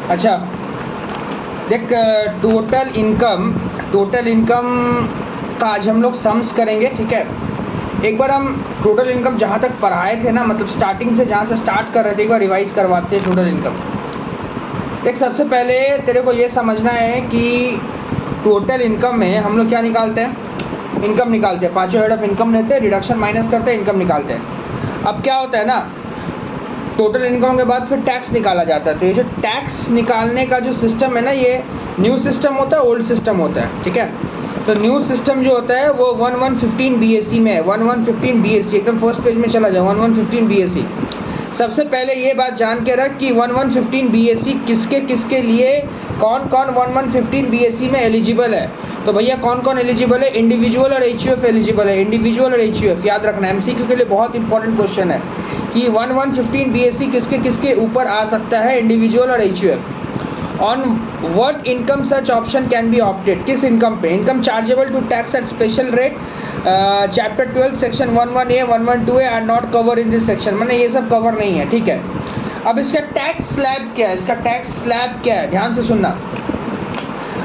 अच्छा देख, total income का आज हम लोग सम्स करेंगे, ठीक है। एक बार हम टोटल इनकम जहाँ तक पढ़ाए थे ना, मतलब स्टार्टिंग से जहाँ से स्टार्ट कर रहे थे, एक बार रिवाइज करवाते हैं टोटल इनकम। देख, सबसे पहले तेरे को ये समझना है कि टोटल इनकम में हम लोग क्या निकालते हैं, इनकम निकालते हैं। पांचों हेड ऑफ इनकम लेते हैं, रिडक्शन माइनस करते हैं, इनकम निकालते हैं। अब क्या होता है ना, टोटल इनकम के बाद फिर टैक्स निकाला जाता है। तो ये जो टैक्स निकालने का जो सिस्टम है ना, ये न्यू सिस्टम होता है, ओल्ड सिस्टम होता है, ठीक है। तो न्यू सिस्टम जो होता है वो 1115 BAC में है। 1115 BAC एकदम फर्स्ट पेज में चला जाओ, 1115 BAC। सबसे पहले ये बात जान के रख कि 1115 BAC किसके किसके लिए, कौन कौन 1115 BAC में एलिजिबल है। तो भैया कौन कौन एलिजिबल है, इंडिविजुअल और HUF एलिजिबल है। इंडिविजुअल और HUF याद रखना, MCQ के लिए बहुत इंपॉर्टेंट क्वेश्चन है कि 1115 BAC किसके किसके ऊपर आ सकता है, इंडिविजुअल और HUF। On what income such option can be opted, किस इनकम पे, income chargeable to tax at special rate, chapter 12 section 11A 11A are not cover in this section, मैंने ये सब कवर नहीं है, ठीक है। अब इसका टैक्स स्लैब क्या है, इसका टैक्स स्लैब क्या है, ध्यान से सुनना।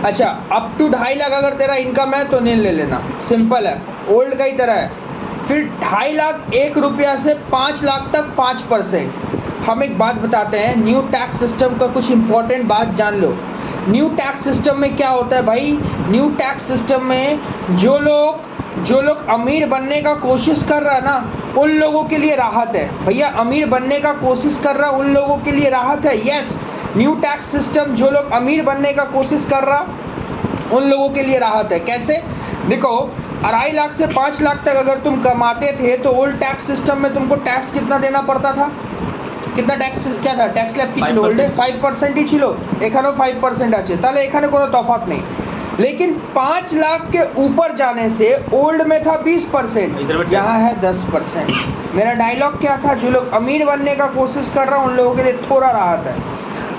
अच्छा, अप टू 2.5 लाख अगर तेरा इनकम है तो नील ले लेना, सिंपल है, ओल्ड का ही तरह है। फिर 2.5 लाख 1 रुपया से 5 लाख तक 5%। हम एक बात बताते हैं, न्यू टैक्स सिस्टम का कुछ इंपॉर्टेंट बात जान लो। न्यू टैक्स सिस्टम में क्या होता है भाई, न्यू टैक्स सिस्टम में जो लोग अमीर बनने का कोशिश कर रहा है ना, उन लोगों के लिए राहत है। भैया अमीर बनने का कोशिश कर रहा, उन लोगों के लिए राहत है। यस, न्यू टैक्स सिस्टम जो लोग अमीर बनने का कोशिश कर रहा, उन लोगों के लिए राहत है। कैसे, देखो 2.5 लाख से 5 लाख तक अगर तुम कमाते थे तो ओल्ड टैक्स सिस्टम में तुमको टैक्स कितना देना पड़ता था, कितना टैक्स, क्या था टैक्स स्लैब की ছিল ওল্ডে 5% ही ছিল, এখানেও 5% আছে, তাহলে এখানে কোনো তফাৎ नहीं। लेकिन 5 लाख के ऊपर जाने से ओल्ड में था 20%, यहाँ है 10%। मेरा डायलॉग क्या था, जो लोग अमीर बनने का कोशिश कर रहा हूँ उन लोगों के लिए थोड़ा राहत है।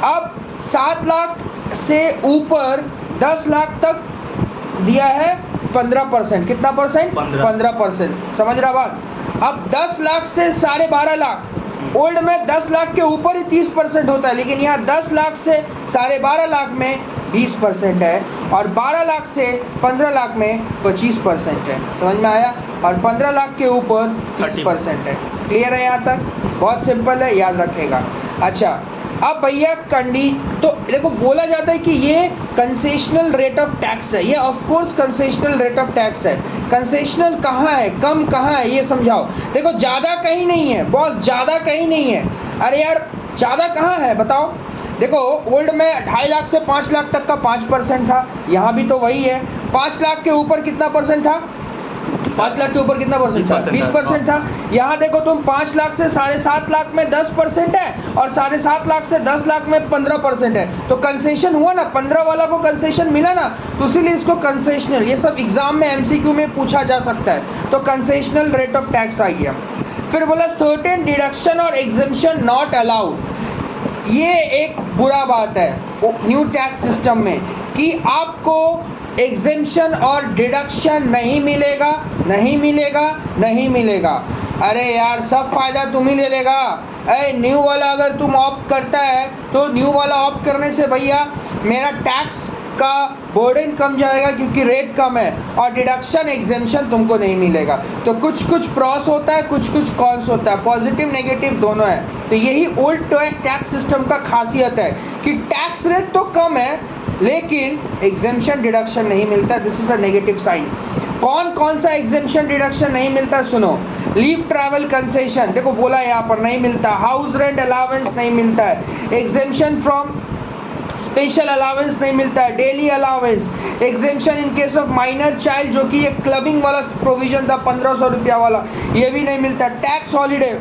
अब 7 लाख से ऊपर 10 लाख तक दिया है 15%, कितना परसेंट, 15%, समझ रहा बात। अब 10 लाख से 12.5 लाख, ओल्ड में 10 लाख के ऊपर ही 30% होता है, लेकिन यहाँ 10 लाख से 12.5 लाख में 20% है, और 12 लाख से 15 लाख में 25% है, समझ में आया। और 15 लाख के ऊपर 30% है। क्लियर है यहाँ तक, बहुत सिंपल है, याद रखेगा। अच्छा, अब भैया तो देखो बोला जाता है कि ये कंसेशनल रेट ऑफ टैक्स है, ये of course concessional rate of tax है। कंसेशनल कहाँ है, कम कहाँ है, ये समझाओ। देखो ज़्यादा कहीं नहीं है बॉस, ज़्यादा कहीं नहीं है। अरे यार ज़्यादा कहाँ है बताओ। देखो ओल्ड में 2.5 लाख से 5 लाख तक का 5% था, यहाँ भी तो वही है। 5 लाख के ऊपर कितना परसेंट था, 5 लाख के ऊपर कितना परसेंट था, 20% था। यहाँ देखो तुम 5 लाख से 7.5 लाख में 10% है, और 7.5 लाख से 10 लाख में 15% है। तो कंसेशन हुआ ना, 15 वाला को कंसेशन मिला ना, तो इसीलिए इसको कंसेशनल, ये सब एग्जाम में MCQ में पूछा जा सकता है। तो कंसेशनल रेट ऑफ टैक्स आ गया। फिर बोला सर्टेन डिडक्शन और एग्जेम्पशन नॉट अलाउड। ये एक बुरा बात है न्यू टैक्स सिस्टम में कि आपको एग्जेम्पशन और डिडक्शन नहीं मिलेगा, नहीं मिलेगा, नहीं मिलेगा। अरे यार सब फायदा तुम ही ले लेगा। न्यू वाला अगर तुम ऑप्ट करता है तो न्यू वाला ऑप्ट करने से भैया मेरा टैक्स का बर्डन कम जाएगा क्योंकि रेट कम है, और डिडक्शन एग्जेम्पशन तुमको नहीं मिलेगा। तो कुछ कुछ प्रॉस होता है, कुछ कुछ कॉन्स होता है, पॉजिटिव नेगेटिव दोनों है। तो यही ओल्ड टैक्स सिस्टम का खासियत है कि टैक्स रेट तो कम है लेकिन एग्जेम्पशन डिडक्शन नहीं मिलता। This is a negative sign. कौन कौन सा एग्जेम्पशन डिडक्शन नहीं मिलता, सुनो। लीव ट्रैवल कंसेशन, देखो बोला यहाँ पर नहीं मिलता। हाउस रेंट अलाउंस नहीं मिलता है। एग्जेम्पशन फ्रॉम स्पेशल अलाउंस नहीं मिलता है। Daily allowance, exemption in case of minor child, जो कि ये क्लबिंग वाला प्रोविजन था 1500 रुपया वाला, ये भी नहीं मिलता। टैक्स हॉलीडे,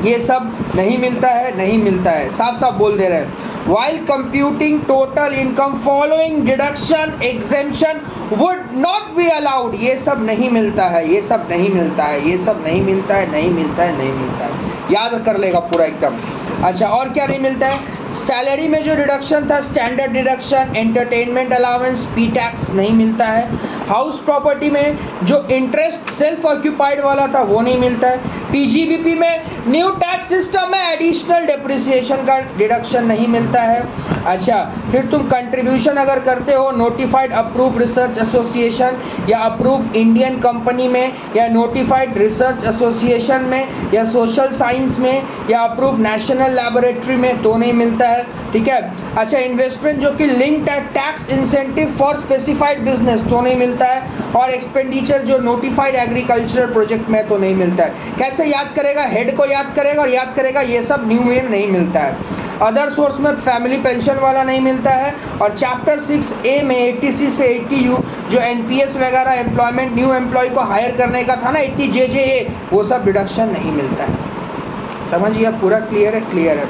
ये सब नहीं मिलता है, नहीं मिलता है, साफ साफ बोल दे रहे हैं। While computing total income following deduction exemption would not be allowed, ये सब नहीं मिलता है, ये सब नहीं मिलता है, ये सब नहीं मिलता है, नहीं मिलता है, नहीं मिलता है, याद कर लेगा पूरा एकदम। अच्छा, और क्या नहीं मिलता है, सैलरी में जो रिडक्शन था, standard deduction, entertainment allowance, P tax नहीं मिलता है। हाउस प्रॉपर्टी में जो इंटरेस्ट सेल्फ ऑक्यूपाइड वाला था वो नहीं मिलता है। पीजीबीपी में न्यू टैक्स सिस्टम में एडिशनल डिप्रिसिएशन का डिडक्शन नहीं मिलता है। अच्छा, फिर तुम कंट्रीब्यूशन अगर करते हो नोटिफाइड अप्रूव रिसर्च एसोसिएशन या अप्रूव इंडियन कंपनी में या नोटिफाइड रिसर्च एसोसिएशन में या सोशल साइंस में या अप्रूव नेशनल लैबोरेटरी में तो नहीं मिलता है, ठीक है। अच्छा, इन्वेस्टमेंट जो कि linked tax incentive for specified business तो नहीं मिलता है। और एक्सपेंडिचर जो नोटिफाइड एग्रीकल्चरल प्रोजेक्ट में तो नहीं मिलता है। कैसे याद करेगा? हेड को याद करेगा और याद करेगा ये सब न्यू में नहीं मिलता है। अदर सोर्स में फैमिली पेंशन वाला नहीं मिलता है। और चैप्टर 6A में 80C से 80U जो एनपीएस वगैरह एम्प्लॉयमेंट न्यू एम्प्लॉय को हायर करने का था ना 80JJA, वो सब डिडक्शन नहीं मिलता है। समझिए, पूरा क्लियर है? क्लियर है।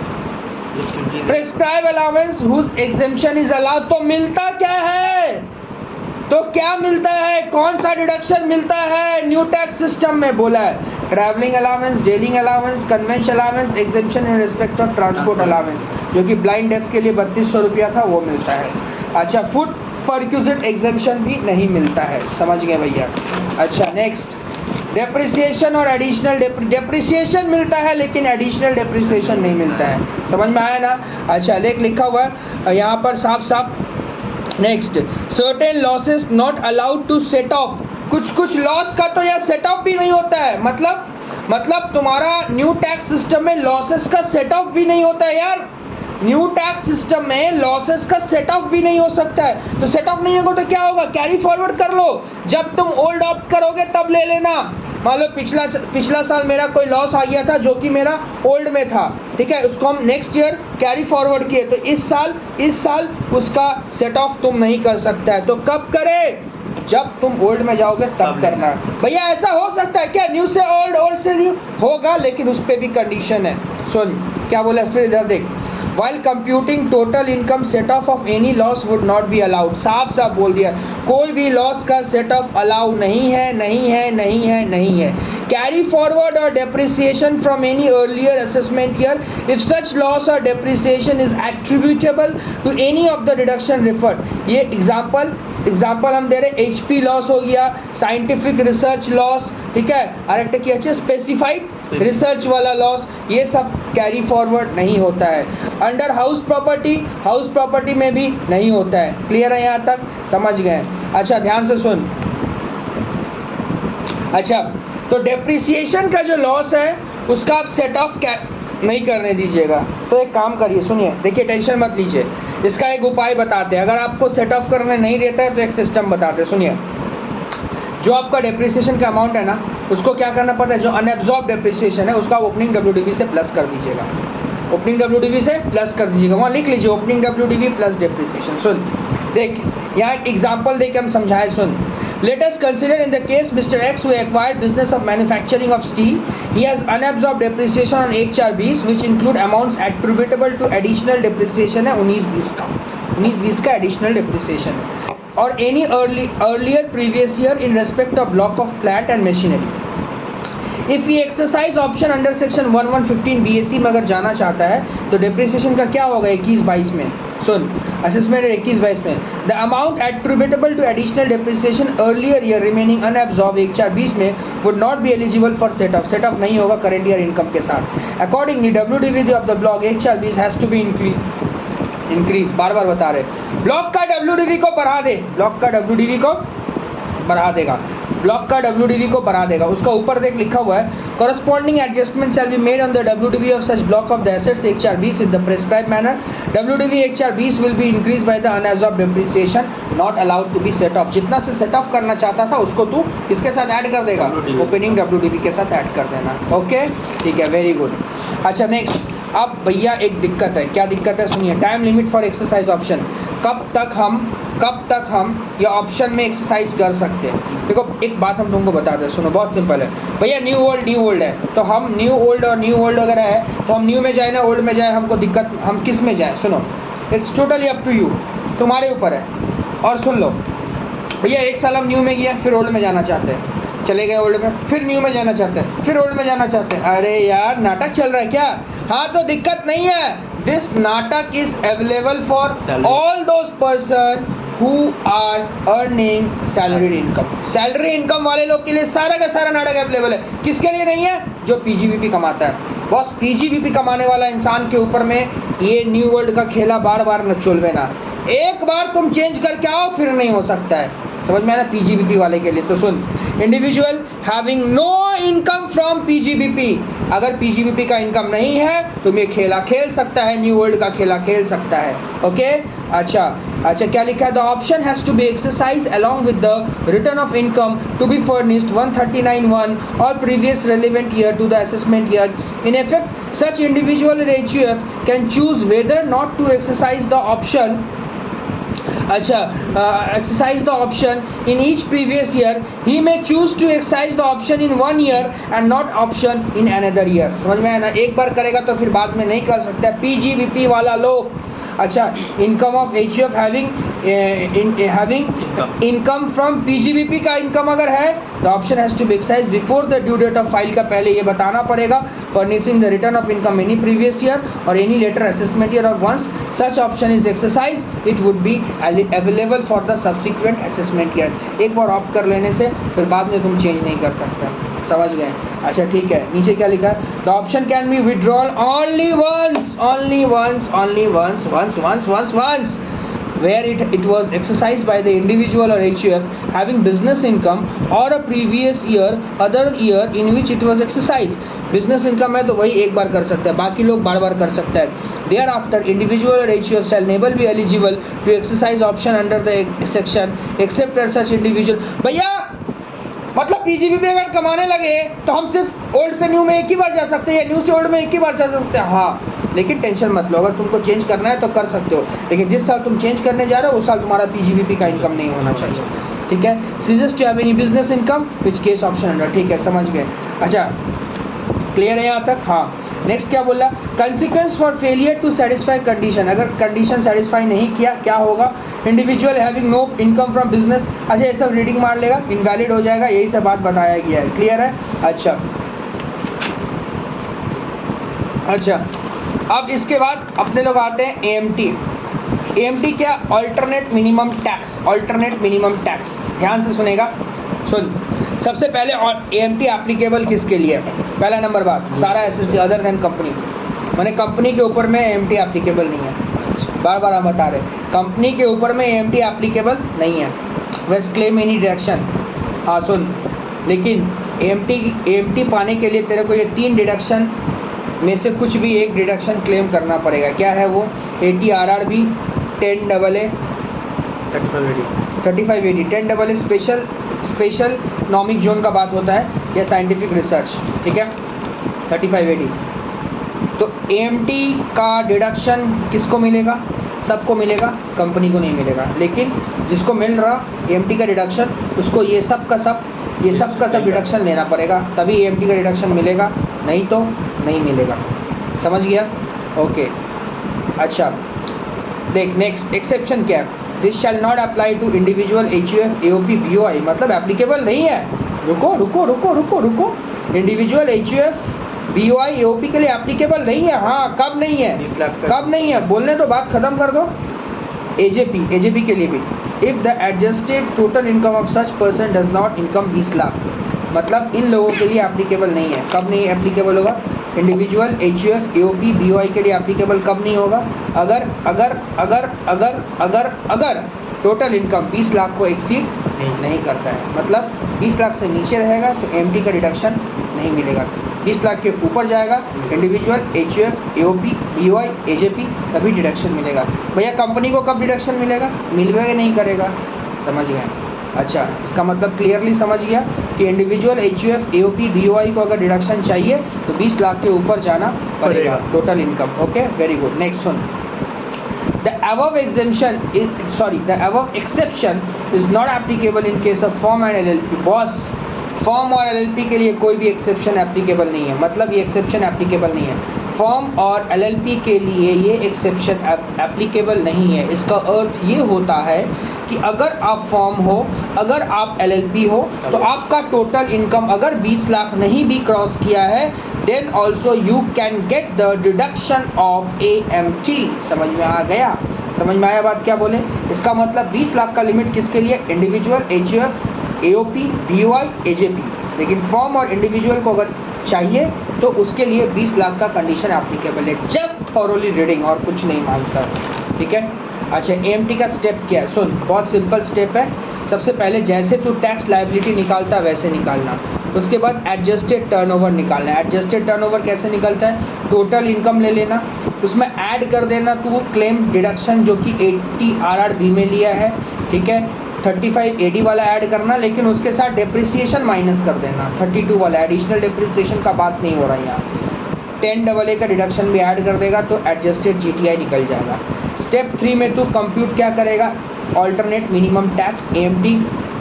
Prescribe allowance whose exemption is allowed, तो मिलता क्या है? तो क्या मिलता है? कौन सा डिडक्शन मिलता है न्यू टैक्स सिस्टम में? बोला है travelling allowance, daily allowance, conveyance allowance, exemption in respect of transport allowance जो कि ब्लाइंड डेफ के लिए 3200 रुपया था वो मिलता है। अच्छा, फुट परक्यूजिट एग्जेम्पशन भी नहीं मिलता है। समझ गए भैया? अच्छा, नेक्स्ट डेप्रिसिएशन और एडिशनल डेप्रिसिएशन मिलता है लेकिन एडिशनल डेप्रिसिएशन नहीं मिलता है। समझ में आया ना? अच्छा, लिखा हुआ है यहाँ पर साफ साफ। Next, certain losses not allowed to set off, कुछ लॉस का तो यह सेट ऑफ भी नहीं होता है। मतलब तुम्हारा न्यू टैक्स सिस्टम में लॉसेस का सेट ऑफ भी नहीं होता है यार। न्यू टैक्स सिस्टम में लॉसेस का सेट ऑफ भी नहीं हो सकता है। तो सेट ऑफ नहीं होगा तो क्या होगा? कैरी फॉरवर्ड कर लो, जब तुम ओल्ड ऑप्ट करोगे तब ले लेना। मान लो पिछला साल मेरा कोई लॉस आ गया था जो कि मेरा ओल्ड में था, ठीक है, उसको हम नेक्स्ट ईयर कैरी फॉरवर्ड किए, तो इस साल उसका सेट ऑफ तुम नहीं कर सकता है। तो कब करे? जब तुम ओल्ड में जाओगे तब करना। भैया ऐसा हो सकता है क्या? न्यू से ओल्ड, ओल्ड से न्यू होगा, लेकिन उस पर भी कंडीशन है। सुन क्या बोला, फिर इधर देख। While computing total income set off of any loss would not be allowed, साफ बोल दिया, कोई भी लॉस का सेट ऑफ अलाउ नहीं है। कैरी फॉरवर्ड और depreciation from any earlier assessment year if such loss और depreciation is attributable to any of the reduction referred. ये एग्जाम्पल हम दे रहे, HP लॉस हो गया, साइंटिफिक रिसर्च लॉस, ठीक है, अरेक्ट किया स्पेसिफाइड रिसर्च वाला लॉस, ये सब कैरी फॉरवर्ड नहीं होता है। अंडर हाउस प्रॉपर्टी में भी नहीं होता है। क्लियर है यहाँ तक? समझ गए? अच्छा, ध्यान से सुन। अच्छा, तो डेप्रिसिएशन का जो लॉस है उसका आप सेट ऑफ नहीं करने दीजिएगा। तो एक काम करिए, सुनिए, देखिए, टेंशन मत लीजिए, इसका एक उपाय बताते हैं। अगर आपको सेट ऑफ करने नहीं देता है तो एक सिस्टम बताते हैं, सुनिए। जो आपका डेप्रिसिएशन का अमाउंट है ना, उसको क्या करना पता है? जो अनएब्जॉर्ब डेप्रिसिएशन है उसका ओपनिंग WDV से प्लस कर दीजिएगा। ओपनिंग WDV से प्लस कर दीजिएगा, वहाँ लिख लीजिए ओपनिंग WDV प्लस डेप्रिसिएशन। सुन देख, यहाँ एक एग्जांपल देके हम समझाएं। सुन, let us consider in the case mister X who acquired business of manufacturing of steel, he has unabsorbed depreciation on 1/4/20 which include amounts attributable to additional depreciation है 19-20 का एडिशनल डेप्रिसिएशन है, और any earlier previous year in respect of block of plant and machinery. If ये exercise option under section 1115 BAC में अगर जाना चाहता है तो डेप्रिसिएशन का क्या होगा 21-22 में? सुन, असेसमेंट 21-22 में the amount attributable to additional depreciation earlier year remaining unabsorbed 1/4/20 में would not be eligible for set off नहीं होगा करेंट ईयर इनकम के साथ। Accordingly WDV of the block 1/4/20 has to be increase, बार बता रहे, ब्लॉक का WDV को बढ़ा दे, ब्लॉक का WDV को बढ़ा देगा। उसका ऊपर देख लिखा हुआ है, corresponding adjustment shall be made on the WDV of such block of the assets 1/4/20 in the prescribed manner. WDV 1/4/20 will be increase by the unabsorb depreciation not allowed to be set off. जितना से set of करना चाहता था उसको तू किसके साथ add कर देगा? ओपनिंग WDV के साथ ऐड कर देना। ओके, ठीक है, वेरी गुड। अच्छा, नेक्स्ट, अब भैया एक दिक्कत है। क्या दिक्कत है? सुनिए, time limit for exercise option, कब तक हम ये ऑप्शन में एक्सरसाइज कर सकते हैं। देखो, एक बात हम तुमको बताते हैं, सुनो, बहुत सिंपल है भैया। न्यू ओल्ड है, तो हम न्यू ओल्ड अगर है तो हम न्यू में जाए ना ओल्ड में जाए, हमको दिक्कत, हम किस में जाए? सुनो, it's totally up to you, तुम्हारे ऊपर है। और सुन लो भैया, एक साल हम न्यू में गए, फिर ओल्ड में जाना चाहते हैं, चले गए ओल्ड में, फिर न्यू में जाना चाहते हैं, फिर ओल्ड में जाना चाहते हैं। अरे यार, नाटक चल रहा है क्या? हाँ, तो दिक्कत नहीं है, दिस नाटक is available for all those person who are earning salaried income. Salary income वाले लोग के लिए सारा का सारा नाटक अवेलेबल है. किसके लिए नहीं है? जो पीजीबीपी कमाता है. बॉस पीजीबीपी कमाने वाला इंसान के ऊपर में ये न्यू वर्ल्ड का खेला बार बार न चोलवे ना. एक बार तुम चेंज करके आओ फिर नहीं हो सकता है. समझ में आया ना? पीजीबीपी वाले के लिए. तो सुन, individual having no income from PGBP. अगर पीजीबीपी का इनकम नहीं है तो ये खेला खेल सकता है, न्यू वर्ल्ड का खेला खेल सकता है. ओके. अच्छा क्या लिखा है? The option has to be exercise along with the return of income to be furnished 139(1) और previous relevant year to the assessment year. In effect such individual HUF can choose whether not to exercise the option. exercise the option in each previous year. He may choose to exercise the option in 1 year and not option in another year. समझ में आया ना? एक बार करेगा तो फिर बाद में नहीं कर सकता. पीजीबीपी वाला लोग. अच्छा, income of HUF having income from PGBP का इनकम अगर है the option has to be exercise before the due date of file का पहले ये बताना पड़ेगा. Furnishing the return of income any previous year और एनी लेटर असेसमेंट ईयर और once such option is exercise it would be available for the subsequent assessment year. एक बार opt कर लेने से फिर बाद में तुम चेंज नहीं कर सकते. समझ गए? अच्छा ठीक है. नीचे क्या लिखा है? The option can be withdrawal only once where it was exercised by the individual or HUF having business income or a previous year other year in which it was exercised. business income है तो वही एक बार कर सकता है, बाकी लोग बार बार कर सकता है. thereafter individual or HUF shall never be eligible to exercise option under the section except as such individual. भैया मतलब पीजीबीपी अगर कमाने लगे तो हम सिर्फ ओल्ड से न्यू में एक ही बार जा सकते हैं या न्यू से ओल्ड में एक ही बार जा सकते हैं. हाँ, लेकिन टेंशन मत लो, अगर तुमको चेंज करना है तो कर सकते हो, लेकिन जिस साल तुम चेंज करने जा रहे हो उस साल तुम्हारा पीजीबीपी का इनकम नहीं होना चाहिए. ठीक है. Ceases to have any business income which case option under. ठीक है, समझ गए. अच्छा, क्लियर है यहाँ तक? हाँ. नेक्स्ट क्या बोला? Consequence for failure to satisfy condition. अगर कंडीशन सेटिस्फाई नहीं किया क्या होगा? Individual having no income from business. अच्छा, ये सब रीडिंग मार लेगा, इनवैलिड हो जाएगा. यही सब बात बताया गया है. क्लियर है? अच्छा, अब इसके बाद अपने लोग आते हैं एएमटी. एएमटी क्या? Alternate minimum tax. Alternate minimum tax. ध्यान से सुनेगा. सुन, सबसे पहले एएमटी एप्लीकेबल किसके लिए? पहला नंबर बात, सारा एसएससी अदर देन कंपनी. मैंने कंपनी के ऊपर में एएमटी एप्लीकेबल नहीं है. बार बार हम बता रहे, कंपनी के ऊपर में एएमटी एप्लीकेबल नहीं है. Waste claim any deduction. हाँ सुन, लेकिन एएमटी पाने के लिए तेरे को ये 3 डिडक्शन में से कुछ भी एक डिडक्शन क्लेम करना पड़ेगा. क्या है वो? 80 RRB, 10 AA, 35 AD, 10 AA special नॉमिक zone का बात होता है या साइंटिफिक रिसर्च. ठीक है, 35 AD. तो एएमटी का डिडक्शन किसको मिलेगा? सबको मिलेगा, कंपनी को नहीं मिलेगा. लेकिन जिसको मिल रहा एएमटी का डिडक्शन उसको ये सब का सब डिडक्शन लेना पड़ेगा, तभी एएमटी का डिडक्शन मिलेगा, नहीं तो नहीं मिलेगा. समझ गया? ओके. अच्छा देख, नेक्स्ट एक्सेप्शन क्या है? This shall not apply to individual HUF AOP BOI. मतलब एप्लीकेबल नहीं है. रुको. इंडिविजुअल एचयूएफ बीओआई एओपी के लिए एप्लीकेबल नहीं है. हाँ, कब नहीं है? बोलने तो बात खत्म कर दो. एजेपी के लिए भी if the adjusted total income of such person does not income 20 lakh. मतलब इन लोगों के लिए एप्लीकेबल नहीं है. कब नहीं एप्लीकेबल होगा? इंडिविजुअल एचयूएफ एओपी बीओआई के लिए एप्लीकेबल कब नहीं होगा? अगर टोटल इनकम 20 लाख को एक्सीड नहीं करता है. मतलब 20 लाख से नीचे रहेगा तो एएमटी का डिडक्शन नहीं मिलेगा. 20 लाख के ऊपर जाएगा individual HUF AOP BOI AJP, तभी डिडक्शन मिलेगा. भैया कंपनी को कब डिडक्शन मिलेगा? मिलवे नहीं करेगा. समझ गए? अच्छा, इसका मतलब क्लियरली समझ गया कि इंडिविजुअल एचयूएफ एओपी बीओआई को अगर डिडक्शन चाहिए तो 20 लाख के ऊपर जाना पड़ेगा total income. Okay, very good. Next soon. The above exception is not applicable in case of firm and LLP. Boss, form और एलएलपी के लिए कोई भी एक्सेप्शन एप्लीकेबल नहीं है. मतलब ये एक्सेप्शन एप्लीकेबल नहीं है. फॉर्म और एलएलपी के लिए ये एक्सेप्शन एप्लीकेबल नहीं है. इसका अर्थ ये होता है कि अगर आप फॉर्म हो, अगर आप एलएलपी हो, तो आपका टोटल इनकम अगर 20 लाख नहीं भी क्रॉस किया है then also you can get the deduction of AMT। समझ में आ गया? समझ में आया बात क्या बोले? इसका मतलब 20 लाख का लिमिट किसके लिए? Individual, HUF, AOP, BOI, AJP। लेकिन फॉर्म और इंडिविजुअल को अगर चाहिए तो उसके लिए 20 लाख का कंडीशन एप्लीकेबल है। जस्ट थॉरोली रीडिंग और कुछ नहीं मांगता है, ठीक है। अच्छा, AMT का स्टेप क्या है? सुन, बहुत सिंपल स्टेप है। सबसे पहले जैसे तू टैक्स लायबिलिटी निकालता है वैसे निकालना। उसके बाद एडजस्टेड टर्नओवर निकालना है। एडजस्टेड टर्नओवर कैसे निकलता है? टोटल इनकम ले लेना, उसमें ऐड कर देना तू क्लेम डिडक्शन जो कि 80 RRB में लिया है, ठीक है। 35 AD वाला ऐड करना, लेकिन उसके साथ डेप्रिसिएशन माइनस कर देना। 32 वाला एडिशनल डेप्रिसिएशन का बात नहीं हो रहा है यहाँ। 10AA का डिडक्शन भी ऐड कर देगा तो एडजस्टेड GTI निकल जाएगा। स्टेप 3 में तू कंप्यूट क्या करेगा? ऑल्टरनेट मिनिमम टैक्स AMT,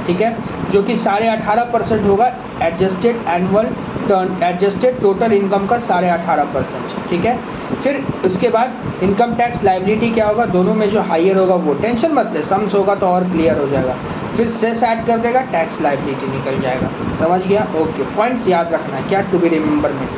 ठीक है, जो कि 18.5% होगा adjusted annual turn, adjusted total income का 18.5%, ठीक है। फिर उसके बाद इनकम टैक्स लायबिलिटी क्या होगा? दोनों में जो हाइयर होगा वो टेंशन मत ले, सम्स होगा तो और क्लियर हो जाएगा। फिर सेस ऐड कर देगा, टैक्स लायबिलिटी निकल जाएगा। समझ गया? ओके, पॉइंट्स याद रखना है क्या टू बी रिमेंबर में।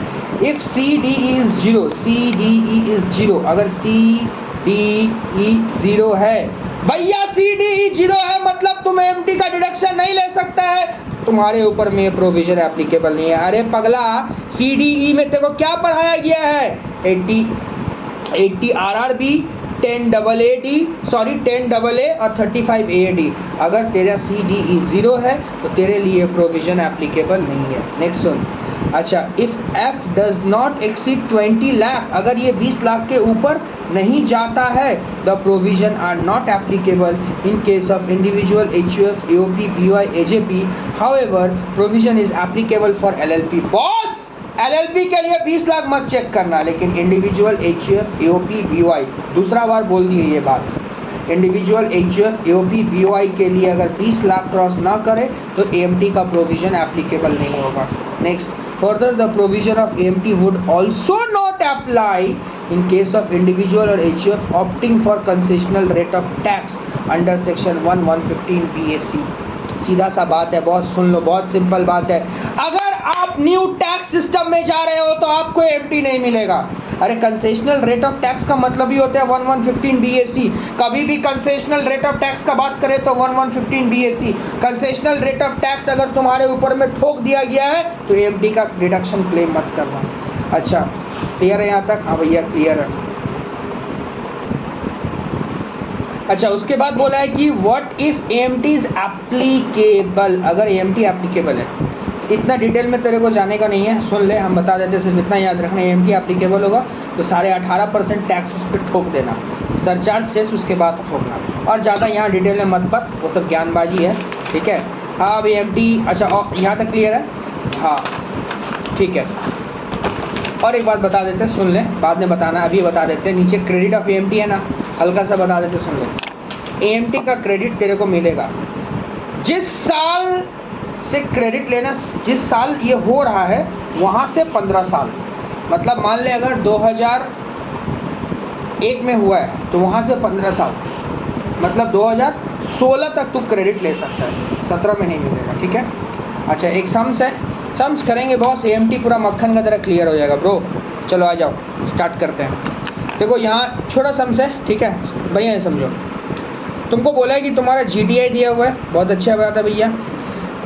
If CDE is 0, CDE is 0, अगर CDE 0 है भैया, CDE 0 है मतलब तुम AMT का डिडक्शन नहीं ले सकता है, तुम्हारे ऊपर में प्रोविजन एप्लीकेबल नहीं है। अरे पगला, CDE में तेरे को क्या पढ़ाया गया है? 80 RRB, 10AA और 35 AD। अगर तेरा CDE 0 है तो तेरे लिए प्रोविजन एप्लीकेबल नहीं है। नेक्स्ट सुन। अच्छा, if F does not exceed 20 lakh, अगर ये 20 लाख के ऊपर नहीं जाता है, the provision are not applicable in case of individual, HUF, AOP, BOI, AJP। However provision is applicable for LLP। Boss, LLP के लिए 20 लाख मत चेक करना, लेकिन इंडिविजुअल, HUF, AOP, BOI, दूसरा बार बोल दिए ये बात, इंडिविजुअल, HUF, AOP, BOI के लिए अगर 20 लाख क्रॉस ना करे तो AMT का प्रोविजन एप्लीकेबल नहीं होगा। Next, further the provision of AMT would also not apply in case of individual और HUF opting for concessional rate of tax under section 115 BAC। सीधा सा बात है बॉस, सुन लो, बहुत सिंपल बात है। अगर आप न्यू टैक्स सिस्टम में जा रहे हो तो आपको AMT नहीं मिलेगा। अरे कंसेशनल रेट ऑफ टैक्स का मतलब ही होता है 1115 BAC। कभी भी कंसेशनल रेट ऑफ टैक्स का बात करें तो 1115 BAC। Concessional rate of tax अगर तुम्हारे ऊपर में ठोक दिया गया है तो AMT का डिडक्शन क्लेम मत करना। अच्छा, क्लियर है यहाँ तक? हाँ भैया क्लियर है। अच्छा, उसके बाद बोला है कि what if AMT is applicable, अगर AMT एप्लीकेबल है। इतना डिटेल में तेरे को जाने का नहीं है, सुन ले, हम बता देते, सिर्फ इतना याद रखना, AMT एप्लीकेबल होगा तो 18.5% टैक्स उस पर ठोक देना, सरचार्ज सेस उसके बाद ठोकना, और ज़्यादा यहाँ डिटेल में मत पढ़, वो सब ज्ञानबाजी है, ठीक है। हाँ अब AMT, अच्छा यहाँ तक क्लियर है? हाँ ठीक है। और एक बात बता देते, सुन ले, बाद में बताना, अभी बता देते। नीचे क्रेडिट ऑफ AMT है ना, हल्का सा बता देते, सुन ले। AMT का क्रेडिट तेरे को मिलेगा जिस साल से क्रेडिट लेना, जिस साल ये हो रहा है वहाँ से 15 साल, मतलब मान ले अगर 2001 में हुआ है तो वहाँ से 15 साल, मतलब 2016 तक तू क्रेडिट ले सकता है, 17 में नहीं मिलेगा, ठीक है। अच्छा, एक सम्स है, सम्स करेंगे बॉस, AMT पूरा मक्खन का तरह क्लियर हो जाएगा ब्रो। चलो आ जाओ, स्टार्ट करते हैं। देखो यहाँ छोटा सम्स है, ठीक है, बढ़िया है, समझो। तुमको बोला है कि तुम्हारा GTI दिया हुआ है, बहुत अच्छा बात है भैया,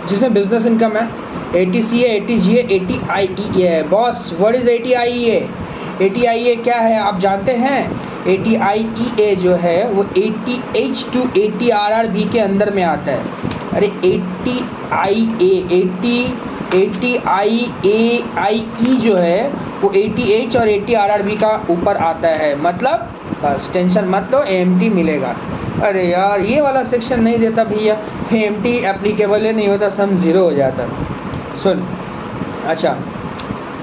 जिसमें बिजनेस इनकम है, 80CA, 80GA, 80IEA है। Boss, what is 80IEA? 80IEA क्या है आप जानते हैं? 80IEA जो है वो 80H to 80 RRB के अंदर में आता है। अरे 80IE जो है वो 80H और 80 RRB का ऊपर आता है, मतलब बस टेंशन मत लो, AMT मिलेगा। अरे यार ये वाला सेक्शन नहीं देता भैया, AMT एप्लीकेबल ही नहीं होता, सम 0 हो जाता। सुन, अच्छा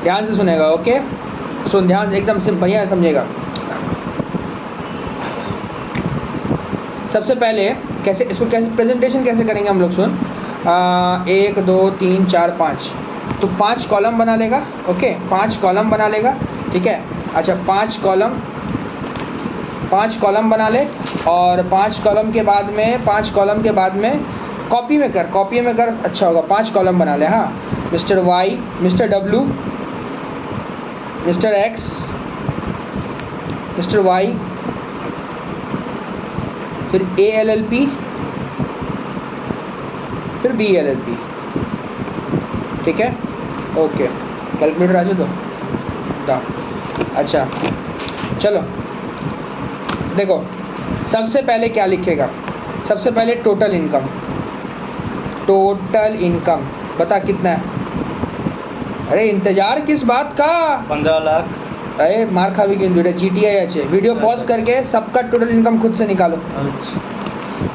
ध्यान से सुनेगा, ओके, सुन ध्यान से, एकदम सिंपल, बढ़िया समझेगा। सबसे पहले कैसे इसको, कैसे प्रेजेंटेशन कैसे करेंगे हम लोग, सुन। 1 2 3 4 5, तो 5 कॉलम बना लेगा, ओके, 5 कॉलम बना लेगा, ठीक है। अच्छा 5 कॉलम बना ले, और 5 कॉलम के बाद में कॉपी में कर, अच्छा होगा। 5 कॉलम बना ले, हाँ। Mister Y, mister W, mister X, mister Y, फिर ALLP, फिर BLLP। ठीक है, ओके। कैलकुलेटर आ जाओ तो दा। अच्छा चलो देखो, सबसे पहले क्या लिखेगा? सबसे पहले टोटल इनकम। टोटल इनकम बता कितना है? अरे इंतजार किस बात का? 15 लाख। अरे मार खा भी क्यों GTI अच्छे। वीडियो पॉज करके सबका टोटल इनकम खुद से निकालो।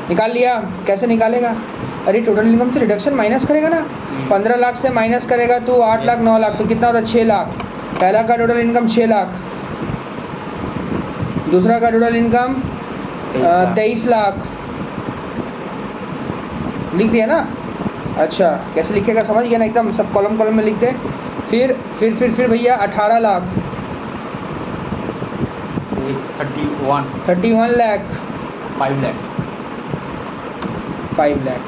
निकाल लिया? कैसे निकालेगा? अरे टोटल इनकम से रिडक्शन माइनस करेगा ना। 15 लाख से माइनस करेगा तो 8 लाख 9 लाख, तो कितना होता है? 6 लाख। पहला का टोटल इनकम 6 लाख, दूसरा का टोटल इनकम 23 लाख। लिख दिया ना? अच्छा कैसे लिखेगा समझ गया ना? एकदम सब कॉलम कॉलम में लिख दे। फिर भैया 18 लाख, 31 लाख, 5 लाख, 5 लाख।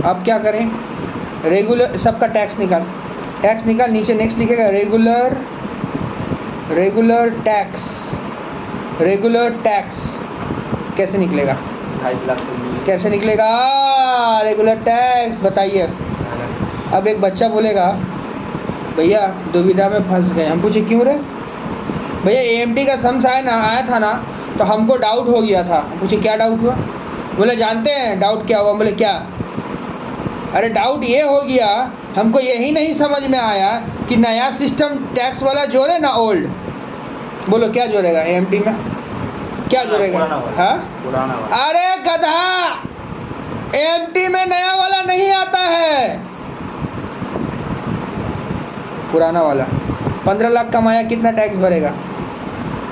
अब क्या करें? रेगुलर सबका टैक्स निकाल, टैक्स निकाल। नीचे नेक्स्ट लिखेगा रेगुलर टैक्स। रेगुलर टैक्स कैसे निकलेगा? 2.5 लाख। कैसे निकलेगा रेगुलर टैक्स? बताइए। अब एक बच्चा बोलेगा भैया दुविधा में फंस गए। हम पूछे क्यों रे? भैया AMT का सम्स आया था ना, तो हमको डाउट हो गया था। हम पूछे क्या डाउट हुआ? बोले जानते हैं डाउट क्या हुआ? बोले क्या? अरे डाउट ये हो गया, हमको यही नहीं समझ में आया कि नया सिस्टम टैक्स वाला जोड़े ना ओल्ड। बोलो क्या जोड़ेगा AMT में? क्या जोड़ेगा? हाँ पुराना वाला। अरे गधा, AMT में नया वाला नहीं आता है, पुराना वाला। 15 लाख कमाया, कितना टैक्स भरेगा?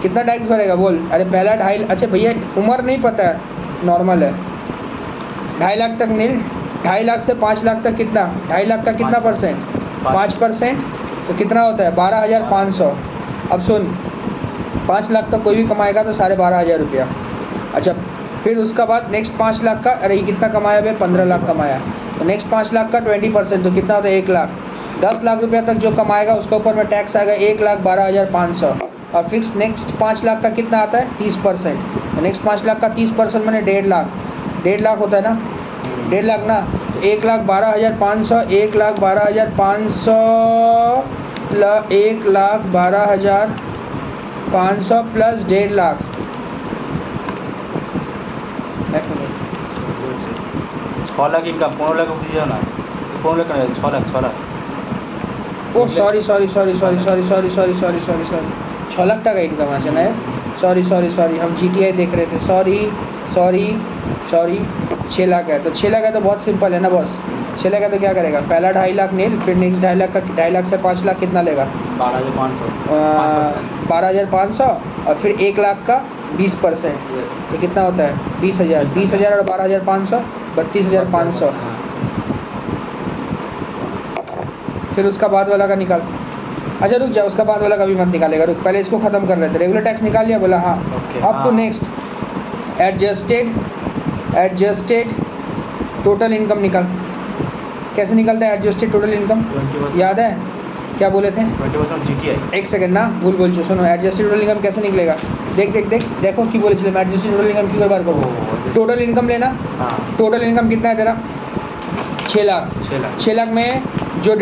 कितना टैक्स भरेगा बोल? अरे पहला 2.5। अच्छा भैया उम्र नहीं पता है, नॉर्मल है। 2.5 लाख तक नहीं, 2.5 लाख से 5 लाख तक कितना? 2.5 लाख का कितना परसेंट? 5%। तो कितना होता है? 12,500। अब सुन, 5 लाख तक कोई भी कमाएगा तो 12,500 रुपया। अच्छा फिर उसका बाद नेक्स्ट 5 लाख का, अरे ये कितना कमाया भाई? 15 लाख कमाया, तो नेक्स्ट 5 लाख का 20%, तो कितना होता है? 1 लाख। 10 लाख रुपया तक जो कमाएगा उसके ऊपर में टैक्स आएगा 1,12,500। और फिक्स नेक्स्ट 5 लाख का कितना आता है? 30%। तो नेक्स्ट 5 लाख का 30% मैंने 1.5 लाख। 1.5 लाख होता है ना? 1.5 लाख ना, तो 1,12,500, 1,12,500 1,12,500 प्लस 1.5 लाख। 6 लाख इनकम, 15 लाख दीजिए ना। 15 लाख 6 लाख, 6 लाख। ओ सॉरी 6 लाख টাকা इनकम আছে ना यार। सॉरी हम GTI देख रहे थे। सॉरी 6 लाख है, तो 6 लाख है तो बहुत सिंपल है ना बॉस। 6 लाख है तो क्या करेगा? पहला 2.5 लाख नील, फिर नेक्स्ट 2.5 लाख का 2.5 लाख से 5 लाख कितना लेगा? 12,500 और फिर 1 लाख का 20%, तो कितना होता है? 20,000। 20,000 और 12,500 32,500। फिर उसका बाद वाला का निकाल। अच्छा रुक जा, उसका बाद वाला का भी मत निकालेगा, रुक पहले इसको ख़त्म कर रहे थे। रेगुलर टैक्स निकाल लिया? बोला हाँ। अब तो नेक्स्ट एडजस्टेड टोटल इनकम निकाल। कैसे निकलता है एडजस्टेड टोटल इनकम? याद है क्या बोले थे? 20% GTI। एक सेकंड ना, भूल चो सुनो। एडजस्टेड टोटल इनकम कैसे निकलेगा? देखो कि बोले चले मैं एडजस्टेड टोटल इनकम क्यों बार करूँ? टोटल इनकम लेना। टोटल इनकम कितना है तेरा? 6 लाख। 6 लाख में जो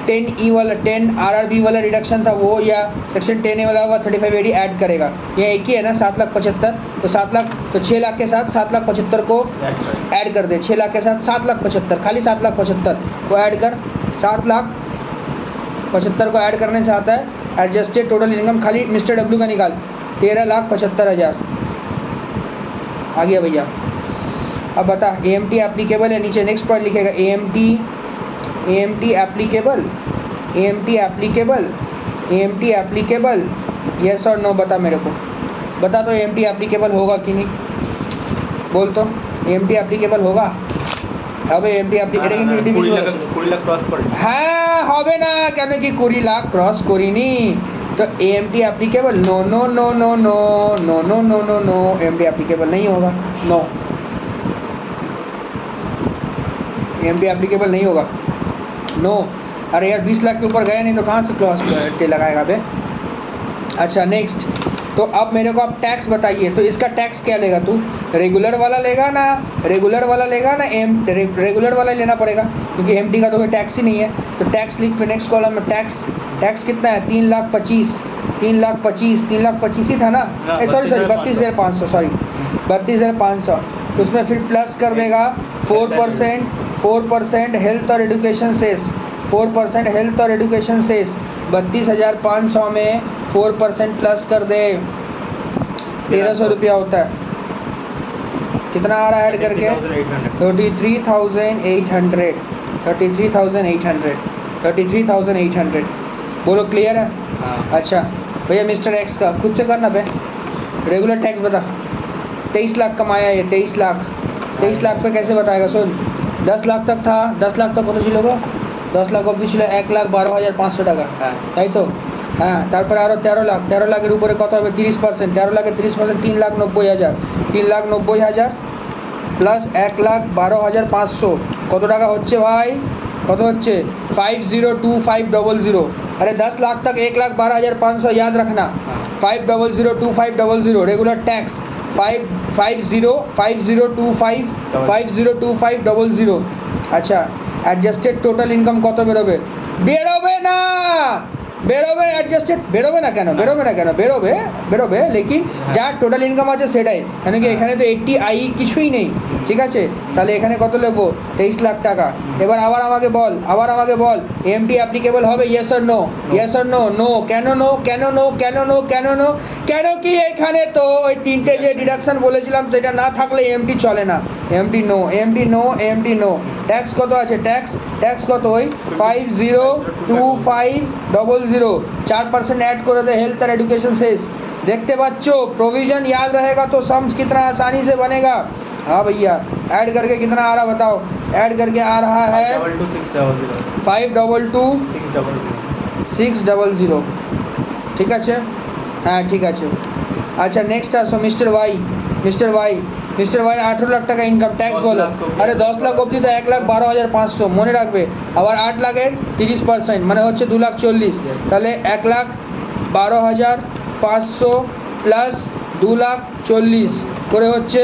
10E वाला 10 RRB वाला रिडक्शन था वो, या सेक्शन 10A वाला हुआ 3580 ऐड करेगा। ये एक ही है ना, 7,75,000। तो 7 लाख, तो 6 लाख के साथ 7,75,000 को ऐड कर दे। 6 लाख के साथ 7,75,000, खाली 7,75,000 को ऐड कर। 7,75,000 को ऐड करने से आता है एडजस्टेड टोटल इनकम। खाली मिस्टर W का निकाल, 13,75,000 आ गया भैया। अब बता AMT एप्लीकेबल है? नीचे नेक्स्ट पॉइंट लिखेगा AMT एप्लीकेबल यस और नो। बता मेरे को, बता तो AMT एप्लीकेबल होगा कि नहीं? बोल तो AMT एप्लीकेबल होगा? अब AMT হ্যাঁ হবে না কেন কি 20 লাখ ক্রস করিনি तो AMT applicable? No AMT applicable नहीं होगा। नो AMT एप्लीकेबल नहीं होगा। नो अरे यार 20 लाख के ऊपर गए नहीं तो कहाँ से क्लॉस लगाएगा बे। अच्छा नेक्स्ट, तो अब मेरे को आप टैक्स बताइए, तो इसका टैक्स क्या लेगा तू, रेगुलर वाला लेगा ना, रेगुलर वाला लेगा ना, रेगुलर वाला ही लेना पड़ेगा क्योंकि एमटी का तो कोई टैक्स ही नहीं है। तो टैक्स लिख, फिर नेक्स्ट कॉलम में टैक्स, टैक्स कितना है 3,25,000 ही था ना, सॉरी 32,500, सॉरी 32,500। उसमें फिर प्लस कर देगा 4% हेल्थ और एजुकेशन सेस, 4% हेल्थ और एजुकेशन सेस। 32,500 में 4% प्लस कर दे 1,300 रुपया होता है। कितना आ रहा है ऐड करके 33,800। बोलो क्लियर है। अच्छा भैया मिस्टर एक्स का खुद से करना पे, रेगुलर टैक्स बता। 23 लाख कमाया ये, 23 लाख पे कैसे बताएगा। सुन 10 लाख तक था, 10 লাখ तक কত ছিল গো, 10 লাখ অবধি ছিল 1,12,500 টাকা, তাই তো। হ্যাঁ তারপরে আরও 13 লাখ, 13 লাখের উপরে কত হবে 30%, 13 লাখের 30% 3,90,000, 3,90,000 প্লাস 1,12,500 কত টাকা হচ্ছে ভাই, কত হচ্ছে 502500। अरे 10 लाख तक 1,12,500 याद रखना, 502500 रेगुलर टैक्स 502500। अच्छा অ্যাডজাস্টেড টোটাল ইনকাম কত বেরোবে, বেরোবে না, বেরোবে অ্যাডজাস্টেড, বেরোবে না কেন, বেরোবে লেকিন যা টোটাল ইনকাম আছে সেটাই, কেন কি এখানে তো 80 আই কিছুই নেই, ঠিক আছে। তাহলে এখানে কত লিখবো 23 লাখ টাকা। এবার আবার আমাকে বল এমটি অ্যাপ্লিকেবল হবে, ইয়েস অর নো, নো। কেন নো, কেন কি এখানে তো ওই তিনটে যে ডিডাকশন বলেছিলাম সেটা না থাকলে এমটি চলে না। MT no. ট্যাক্স কত আছে, ট্যাক্স কত ওই 502500, 4% ऐड করে दे हेल्थ और एजुकेशन सेस। देखते बच्चों प्रोविजन याद रहेगा तो सम्स कितना आसानी से बनेगा। हाँ भैया ऐड करके कितना आ रहा बताओ, ऐड करके आ रहा है 522,600। ঠিক আছে, হ্যাঁ ঠিক আছে। আচ্ছা নেক্সট আসো মিস্টার ওয়াই 18 লাখ টাকা ইনকাম, ট্যাক্স বলো। আরে 10 লাখ অবধি তো 1,12,500 মনে রাখবে, আবার 8 লাখের 30% মানে হচ্ছে 2,40,000, তাহলে 1,12,500 প্লাস 2,40,000 করে হচ্ছে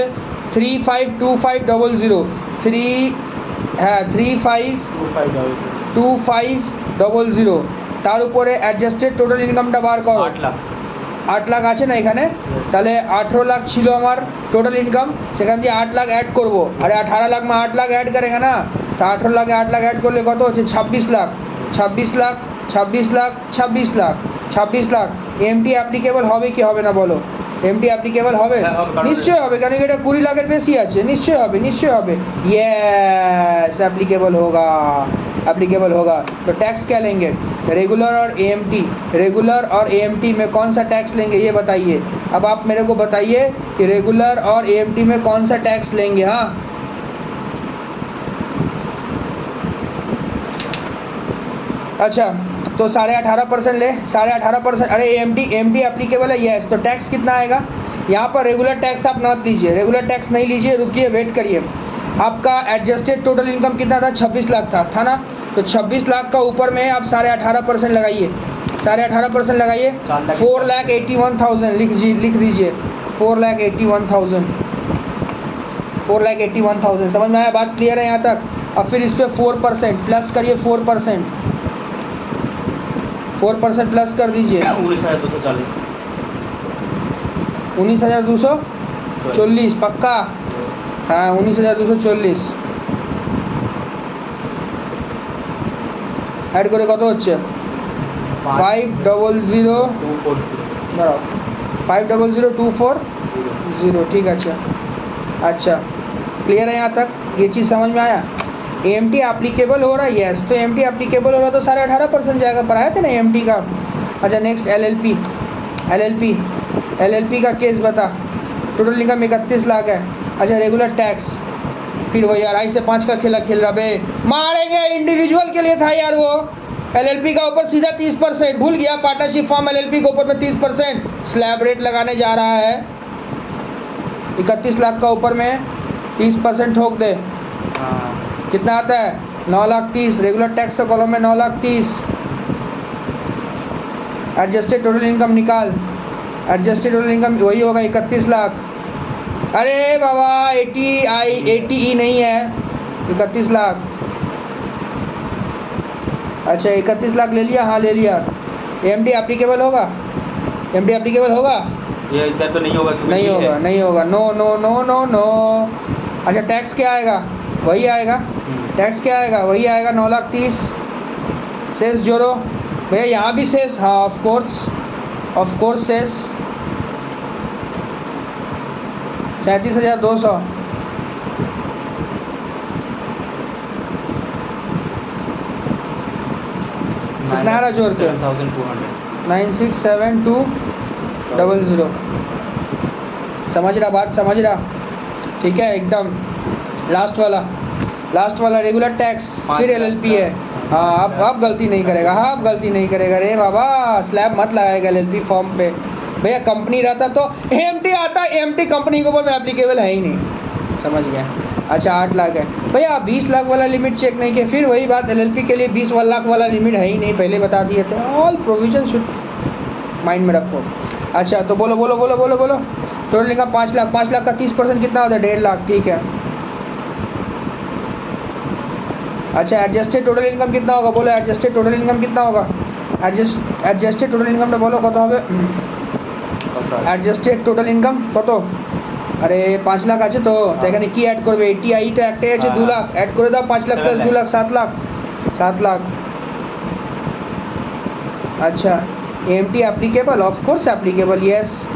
352500, 352500। তার উপরে অ্যাডজাস্টেড টোটাল ইনকামটা বার করো, 8 লাখ আছে না এখানে, তাহলে 18 লাখ ছিল আমার টোটাল ইনকাম, সেখান দিয়ে 8 লাখ ऐड করবো। अरे 18 लाख में 8 लाख ऐड करेगा ना, तो 18 लाख 8 लाख ऐड করলে কত হচ্ছে 26 লাখ। এমটি অ্যাপ্লিকেবল হবে কি হবে না বলো, এমটি অ্যাপ্লিকেবল হবে, নিশ্চয়ই হবে, কারণ এটা 20 লাখের বেশি আছে, নিশ্চয়ই হবে। यस एप्लीकेबल होगा। तो टैक्स क्या लेंगे, रेगुलर और एएमटी में कौन सा टैक्स लेंगे ये बताइए। अब आप मेरे को बताइए कि रेगुलर और एएमटी में कौन सा टैक्स लेंगे। हाँ अच्छा तो 18.5% ले, 18.5%। अरे एएमटी एप्लीकेबल है, यस। तो टैक्स कितना आएगा यहाँ पर, रेगुलर टैक्स आप मत दीजिए, रेगुलर टैक्स नहीं लीजिए, रुकिए वेट करिए। आपका एडजस्टेड टोटल इनकम कितना था 26 लाख था ना, तो 26 लाख का ऊपर में आप 18.5% लगाइए, 18.5% 4,81,000 लिख दीजिए 4,81,000। समझ में आया, बात क्लियर है यहाँ तक। अब फिर इस पर 4% प्लस करिए, 4% प्लस कर दीजिए 19,240 पक्का। हाँ 19,240 ऐड করে কত হচ্ছে 500,240 ठीक আছে। अच्छा क्लियर है यहाँ तक, ये चीज़ समझ में आया। एएमटी एप्लीकेबल हो रहा है, यस। तो एएमटी एप्लीकेबल हो रहा तो 18.5% जाएगा, पढ़ाए थे ना एएमटी का। अच्छा नेक्स्ट एलएलपी का केस बता, टोटल इनकम 31 लाख है। अच्छा रेगुलर टैक्स, फिर वो यार आई से 5 का खेल रहा बे, मारेंगे। इंडिविजुअल के लिए था यार वो, एलएलपी का ऊपर सीधा 30%, भूल गया। पार्टनरशिप फॉर्म एलएलपी के ऊपर में 30% स्लैब रेट लगाने जा रहा है। 31 लाख का ऊपर में 30% ठोक दे, कितना आता है 9,30,000 रेगुलर टैक्स का कॉलम में 9,30,000। एडजस्टेड टोटल इनकम निकाल, एडजस्टेड टोटल इनकम वही होगा 31 लाख। अरे बाबा 80 नहीं है, 31 लाख। अच्छा 31 लाख ले लिया, हाँ ले लिया। एमडी एप्लीकेबल होगा, एमडी एप्लीकेबल होगा? ये इधर तो नहीं होगा, नहीं होगा, नहीं होगा, no no no no no. अच्छा टैक्स क्या आएगा? वही आएगा, टैक्स क्या आएगा? वही आएगा 9,30,000। सेस जोड़ो भैया, यहाँ भी सेस, हाँ ऑफ कोर्स सेस 37,200। कितना आ रहा जोड़ के? 967200। समझ रहा बात, समझ रहा? ठीक है एकदम। लास्ट वाला रेगुलर टैक्स, फिर एलएलपी है। हाँ अब गलती नहीं करेगा, हाँ अब गलती नहीं करेगा। रे बाबा स्लैब मत लगाएगा एलएलपी फॉर्म पे। भैया कंपनी रहता तो एमटी आता, एमटी कंपनी के ऊपर एप्लीकेबल है ही नहीं। समझ गया? अच्छा 8 लाख है भैया, 20 लाख वाला लिमिट चेक नहीं किया। फिर वही बात, एलएलपी के लिए 20 लाख वाला लिमिट है ही नहीं, पहले बता दिए थे। ऑल प्रोविजन शुड माइंड में रखो। अच्छा तो बोलो बोलो बोलो बोलो बोलो। टोटल इनकम 5 लाख, 5 लाख का 30% कितना होता है? 1.5 लाख। ठीक है। अच्छा एडजस्टेड टोटल इनकम कितना होगा? बोलो एडजस्टेड टोटल इनकम कितना होगा? एडजस्टेड टोटल इनकम बोलो कत হবে? एडजस्टेड टोटल इनकम কত? আরে 5 লাখ আছে তো, এখানে কি অ্যাড করবে? 80 আই তো একটাই আছে, 2 লাখ অ্যাড করে দাও। 5 লাখ প্লাস 2 লাখ 7 লাখ, 7 লাখ। अच्छा MT applicable, of course applicable, yes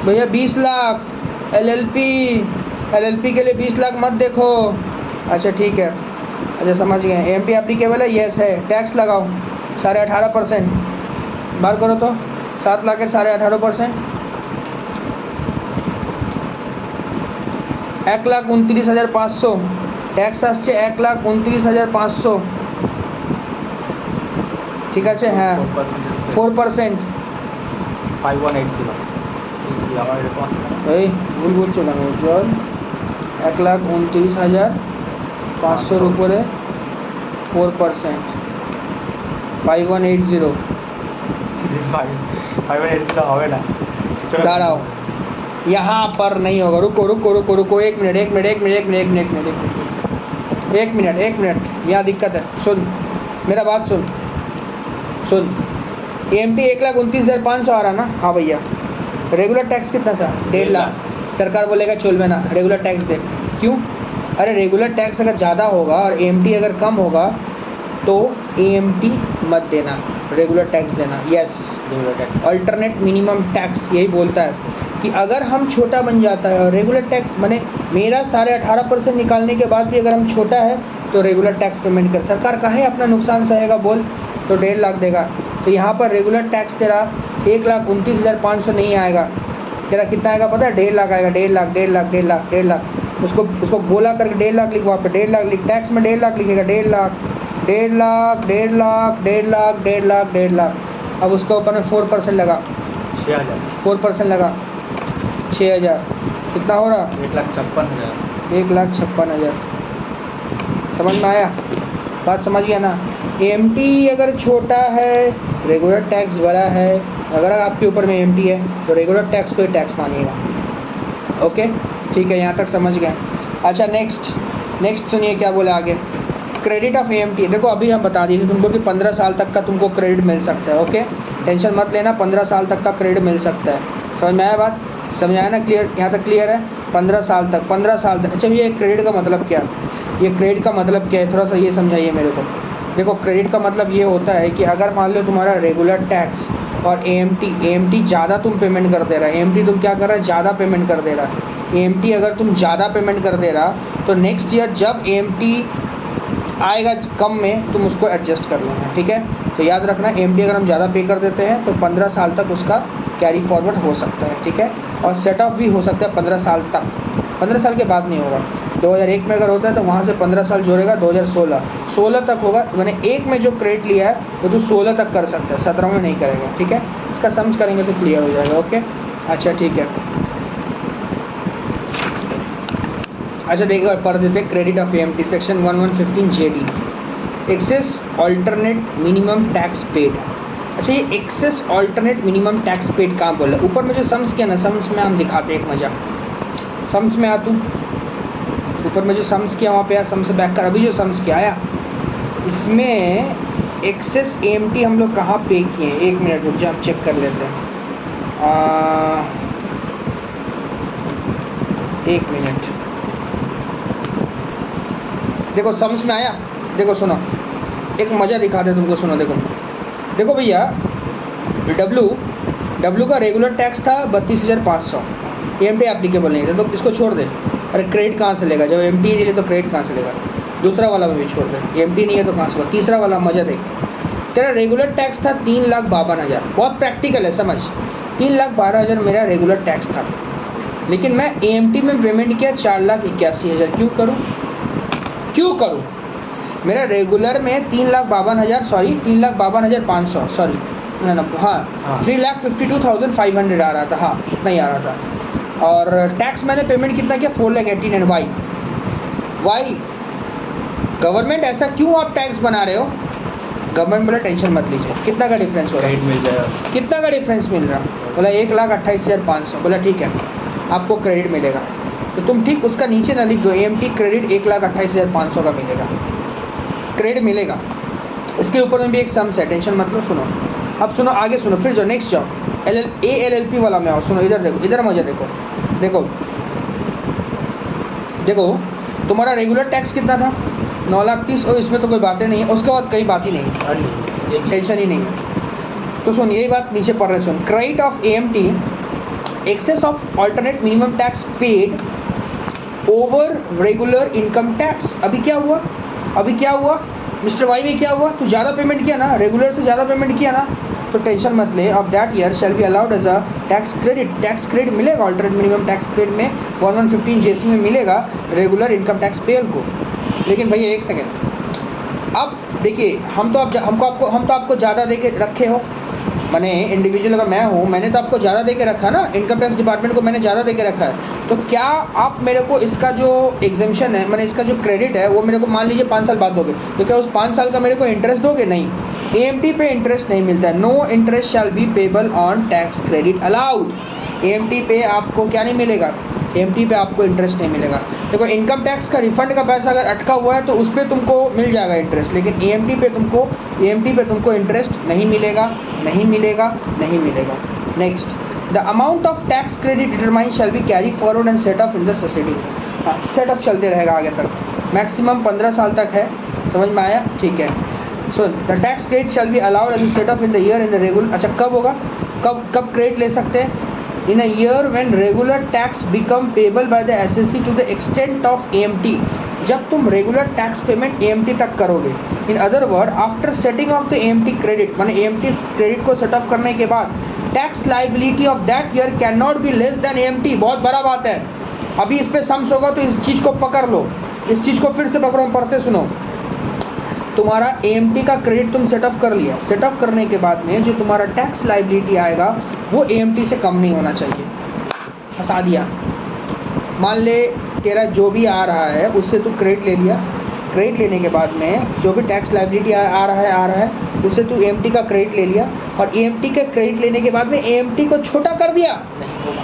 भैया। 20 लाख एलएलपी के लिए 20 लाख मत देखो। अच्छा ठीक है, अच्छा समझ गए। एमटी एप्लीकेबल है, यस है। टैक्स लगाओ 18.5%, बार करो तो 7 लाख 18.5%, 1,29,500। टैक्स আসছে 1,29,500। ঠিক আছে, হ্যাঁ 4%। 5180 আমার এরকম আছে। এই ভুল বলছো কেন উজ্জ্বল? 1,29,500 উপরে 4%, 5180। 5180 হবে না, दाঁড়ाओ यहाँ पर नहीं होगा। रुको रुको रुको रुको, एक मिनट यहाँ दिक्कत है। सुन मेरा बात सुन। एमटी 1,29,500 आ रहा ना? हाँ भैया। रेगुलर टैक्स कितना था? 1.5 लाख। सरकार बोलेगा चलबे ना, रेगुलर टैक्स दे। क्यों? अरे रेगुलर टैक्स अगर ज़्यादा होगा और एमटी अगर कम होगा तो एमटी मत देना, रेगुलर टैक्स देना। यस, अल्टरनेट मिनिमम टैक्स यही बोलता है कि अगर हम छोटा बन जाता है और रेगुलर टैक्स माने मेरा 18.5% निकालने के बाद भी अगर हम छोटा है तो रेगुलर टैक्स पेमेंट कर। सरकार काहे अपना नुकसान सहेगा बोल? तो 1.5 लाख देगा। तो यहाँ पर रेगुलर टैक्स तेरा 1,29,500 नहीं आएगा, तेरा कितना आएगा पता है? 1.5 लाख आएगा। 1.5 लाख। उसको गोला करके 1.5 लाख लिख, वहाँ पर 1.5 लाख लिख। टैक्स में 1.5 लाख लिखेगा, 1.5 लाख। अब उसके ऊपर में 4% लगा, 6000। 4% लगा 6,000, कितना हो रहा? 1,56,000। 1,56,000। समझ में आया? बात समझ गया ना? एमटी अगर छोटा है, रेगुलर टैक्स बड़ा है, अगर आपके ऊपर में एमटी है तो रेगुलर टैक्स को ही टैक्स मानिएगा। ओके ठीक है, यहाँ तक समझ गए। अच्छा नेक्स्ट सुनिए क्या बोला आगे। Credit of MT. देखो अभी हम बता दिए तुमको कि 15 साल तक का तुमको क्रेडिट मिल सकता है। ओके टेंशन मत लेना, 15 साल तक का क्रेडिट मिल सकता है। समझ में आया बात? समझ आया ना? क्लियर? यहाँ तक क्लियर है? 15 साल तक। अच्छा भैया क्रेडिट का मतलब क्या? ये क्रेडिट का मतलब क्या है, थोड़ा सा ये समझाइए मेरे को। देखो क्रेडिट का मतलब ये होता है कि अगर मान लो तुम्हारा रेगुलर टैक्स और एमटी ज़्यादा तुम पेमेंट कर दे रहा है, एमटी तुम क्या कर रहा है? ज़्यादा पेमेंट कर दे रहा है। एमटी अगर तुम ज़्यादा पेमेंट कर दे रहा तो नेक्स्ट ईयर जब एमटी आएगा कम में तुम उसको एडजस्ट कर लेना। ठीक है, तो याद रखना एमटी अगर हम ज़्यादा पे कर देते हैं तो 15 साल तक उसका कैरी फॉरवर्ड हो सकता है। ठीक है, और सेट ऑफ भी हो सकता है 15 साल तक, 15 साल के बाद नहीं होगा। 2001 में अगर होता है तो वहाँ से 15 साल जोड़ेगा, 2016 तक होगा। मैंने एक में जो क्रेडिट लिया है वो तो 16 तक कर सकता है, 17 में नहीं करेगा। ठीक है, इसका समझ करेंगे तो क्लियर हो जाएगा। ओके अच्छा ठीक है। अच्छा देखिए पढ़ देते credit of MT section 1115 JD। Excess alternate minimum tax paid. अच्छा, ये excess alternate minimum tax paid कहाँ बोल रहा है? ऊपर में जो सम्स किया ना, सम्स में हम दिखाते हैं एक मज़ा। सम्स में आ तू, ऊपर में जो सम्स किया वहाँ पे आ, सम्स से बैक कर। अभी जो सम्स किया आया, इसमें एक्सेस AMT हम लोग कहाँ पे किए हैं? 1 मिनट रुक जा, हम चेक कर लेते हैं। 1 मिनट, देखो सम्स में आया। देखो सुनो, एक मज़ा दिखाते तुमको, सुनो। देखो भैया, डब्लू का रेगुलर टैक्स था 32,500, AMT एप्लीकेबल नहीं था, तो इसको छोड़ दे। अरे क्रेडिट कहाँ से लेगा? जब AMT नहीं है तो क्रेडिट कहाँ से लेगा? दूसरा वाला में भी छोड़ दे, AMT नहीं है तो कहाँ से? तीसरा वाला मज़ा देख, तेरा रेगुलर टैक्स था 3,52,000। बहुत प्रैक्टिकल है, समझ। 3,12,000 मेरा रेगुलर टैक्स था, लेकिन मैं AMT में पेमेंट किया 4,81,000। क्यों करूँ? मेरा रेगुलर में 3,52,500, सॉरी ना, हाँ 3,52,500 आ रहा था। हाँ, इतना ही आ रहा था। और टैक्स मैंने पेमेंट कितना किया? 4,89,000। वाई? गवर्नमेंट ऐसा क्यों आप टैक्स बना रहे हो? गवर्नमेंट बोला टेंशन मत लीजिए। कितना का डिफरेंस हो रहा है? मिल जाएगा। कितना का डिफरेंस मिल रहा? बोला 1,28,500। बोला ठीक है, आपको क्रेडिट मिलेगा। तो तुम ठीक उसका नीचे ना लिख दो, AMT क्रेडिट 1,28,500 का मिलेगा, क्रेडिट मिलेगा। इसके ऊपर में भी एक सम्स है, टेंशन मत लो। सुनो, अब सुनो, आगे सुनो, फिर जो नेक्स्ट जाओ, LLP वाला में आओ। सुनो, इधर देखो, इधर मजा देखो, तुम्हारा रेगुलर टैक्स कितना था? 9,30,000। और इसमें तो कोई बातें नहीं है, उसके बाद कई बात ही नहीं है, टेंशन ही नहीं है। तो सुन, यही बात नीचे पढ़ रहे, सुन। Credit of AMT excess of alternate minimum tax paid over regular income tax. अभी क्या हुआ मिस्टर वाई में? क्या हुआ? तू ज़्यादा पेमेंट किया ना, रेगुलर से ज़्यादा पेमेंट किया ना, तो टेंशन मत ले। Of that year shall be allowed as a tax credit मिलेगा ऑल्टरनेट मिनिमम टैक्स पेड में 1115 JC में मिलेगा रेगुलर इनकम टैक्स पेयर को। लेकिन भैया एक सेकेंड, अब देखिए, हम तो आपको ज़्यादा दे के रखे हो, मैंने इंडिविजुअल अगर मैं हूँ, मैंने तो आपको ज़्यादा दे के रखा ना, इनकम टैक्स डिपार्टमेंट को मैंने ज़्यादा दे के रखा है। तो क्या आप मेरे को इसका जो एग्जेम्पशन है, मैंने इसका जो क्रेडिट है, वो मेरे को मान लीजिए 5 साल बाद दोगे, तो क्या उस 5 साल का मेरे को इंटरेस्ट दोगे? नहीं, AMT पे इंटरेस्ट नहीं मिलता है। No interest shall be payable on tax credit allowed. AMT पे आपको क्या नहीं मिलेगा? AMT पे आपको इंटरेस्ट नहीं मिलेगा। देखो, इनकम टैक्स का रिफंड का पैसा अगर अटका हुआ है तो उस पर तुमको मिल जाएगा इंटरेस्ट, लेकिन AMT पे तुमको इंटरेस्ट नहीं मिलेगा। Next, the amount of tax credit determine shall be carry forward and set off in the subsidy. Set of चलते रहेगा आगे तक, मैक्सिमम 15 साल तक है। समझ में आया? ठीक है। So the tax credit shall be allowed as set off in the year in the regular. अच्छा, कब होगा? कब क्रेडिट ले सकते हैं? in a year when regular tax become payable by the SSC to the extent of AMT। जब तुम regular tax payment AMT तक करोगे। In other word, after setting of the AMT credit, माने AMT क्रेडिट को set of करने के बाद tax liability of that year can not be less than AMT। बहुत बड़ा बात है। अभी इस पर सम्स होगा तो इस चीज़ को पकड़ लो, इस चीज़ को फिर से पकड़ो, पढ़ते सुनो। तुम्हारा AMT का क्रेडिट तुम सेट ऑफ कर लिया, सेट ऑफ करने के बाद में जो तुम्हारा टैक्स लाइबिलिटी आएगा वो AMT से कम नहीं होना चाहिए। फंसा दिया। मान ले तेरा जो भी आ रहा है उससे तू क्रेडिट ले लिया, क्रेडिट लेने के बाद में जो भी टैक्स लाइबिलिटी आ रहा है उससे तू AMT का क्रेडिट ले लिया, और AMT का क्रेडिट लेने के बाद में AMT को छोटा कर दिया, नहीं होगा।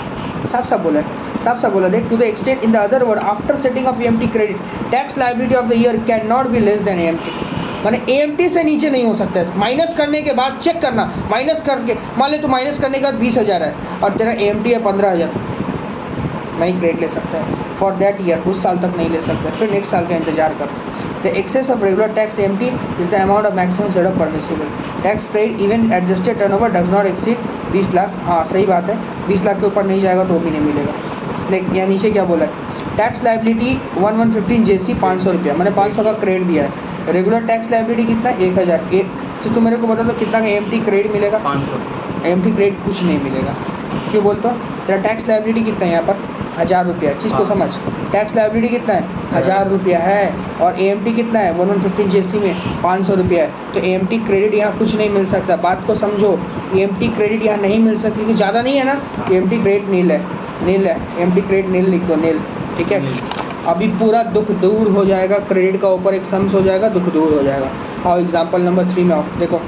साफ बोला देख। To the extent, in the other word, after setting off AMT credit tax liability of the year can not be less than AMT। माने AMT से नीचे नहीं हो सकता है। माइनस करने के बाद चेक करना, माइनस करके मान ले तो माइनस करने के बाद 20,000 है और तेरा AMT है 15,000, नहीं क्रेडिट ले सकता है फॉर दैट ईयर, उस साल तक नहीं ले सकता है, फिर नेक्स्ट साल का इंतजार कर। The excess of regular tax AMT is the amount of maximum set off permissible tax credit even adjusted turnover does not exceed 20 lakh. हाँ सही बात है, 20 लाख के ऊपर नहीं जाएगा तो भी नहीं मिलेगा। यहाँ नीचे क्या बोला है? टैक्स लाइबिलिटी 1115 JC 500 रुपया, मैंने 500 का क्रेडिट दिया है। रेगुलर टैक्स लाइबिलिटी कितना? 1,000। तो तुम मेरे को बता दो कितना का AMT क्रेडिट मिलेगा? 500। AMT क्रेडिट कुछ नहीं मिलेगा। क्यों बोलते हो? तेरा टैक्स लाइबिलिटी कितना है यहाँ पर? 1,000 रुपया। चीज़ को समझ, टैक्स लाइबिलिटी कितना है? 1,000 रुपया है, और AMT कितना है? 1115 JC में 500 रुपया है। तो AMT क्रेडिट यहाँ कुछ नहीं मिल सकता। बात को समझो, AMT क्रेडिट यहाँ नहीं मिल सकती क्योंकि ज़्यादा नहीं है ना। AMT क्रेडिट नील है। AMT क्रेडिट नील लिख दो, नील। ठीक है। अभी पूरा दुख दूर हो जाएगा, क्रेडिट का ऊपर एक सम्स हो जाएगा, दुख दूर हो जाएगा। और एग्जाम्पल नंबर 3 में आओ, देखो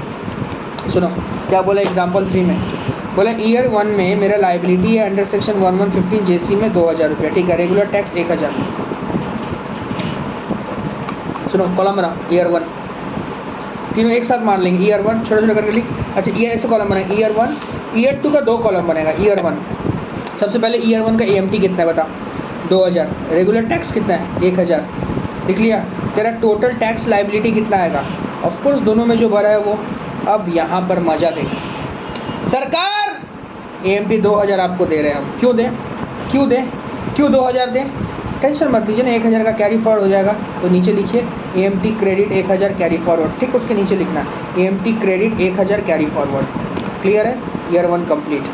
सुनो क्या बोला एग्जाम्पल 3 में। बोला ईयर 1 में मेरा लाइबिलिटी है अंडर सेक्शन 1115 जेसी में 2000 रुपया, ठीक है। Regular tax 1000। सुनो कॉलम बना ईयर 1, तीनों एक साथ मार लेंगे। ईयर 1 छोटा छोटा करके लिख। अच्छा ये ऐसे कॉलम बनेगा ईयर 1, ईयर 2 का 2 कॉलम बनेगा। ईयर 1 सबसे पहले ईयर 1 का एएमटी कितना है बता, 2000। रेगुलर टैक्स कितना है, 1000। लिख लिया। तेरा टोटल टैक्स लाइबिलिटी कितना आएगा, ऑफकोर्स दोनों में जो भरा है वो। अब यहाँ पर मजा देगा सरकार, एएमटी 2000 आपको दे रहे हैं हम। क्यों दें, क्यों दें, क्यों 2000 दें, टेंशन मत लीजिए ना, 1000 का कैरी फॉरवर्ड हो जाएगा। तो नीचे लिखिए एएमटी क्रेडिट 1000 कैरी फॉरवर्ड, ठीक उसके नीचे लिखना AMT credit 1000 carry forward. Clear है, ईयर 1 कंप्लीट।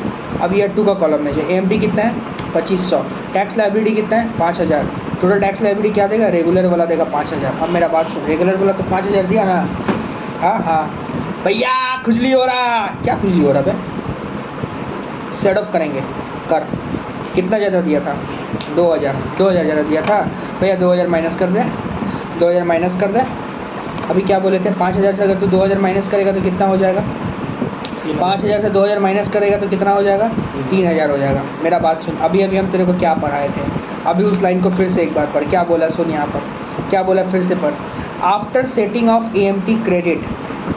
अब ईयर 2 का कॉलम में जो एएमटी कितना है 2500, टैक्स लाइबिलिटी कितना है 5000। टोटल टैक्स लाइबिलिटी क्या देगा, रेगुलर वाला देगा 5000। अब मेरा बात सुन, रेगुलर वाला तो 5000 दिया ना, हाँ हाँ भैया खुजली हो रहा, क्या खुजली हो रहा भाई, सेट ऑफ करेंगे कर। कितना ज़्यादा दिया था, 2000 ज़्यादा दिया था भैया, 2000 माइनस कर दे, 2000 माइनस कर दे। अभी क्या बोले थे, 5000 से अगर तू 2000 माइनस करेगा तो कितना हो जाएगा, 5000 से 2000 माइनस करेगा तो कितना हो जाएगा, 3000 हो जाएगा। मेरा बात सुन, अभी अभी हम तेरे को क्या पढ़ाए थे, अभी उस लाइन को फिर से एक बार पढ़। क्या बोला सुन, यहाँ पर क्या बोला फिर से पढ़। After setting off AMT credit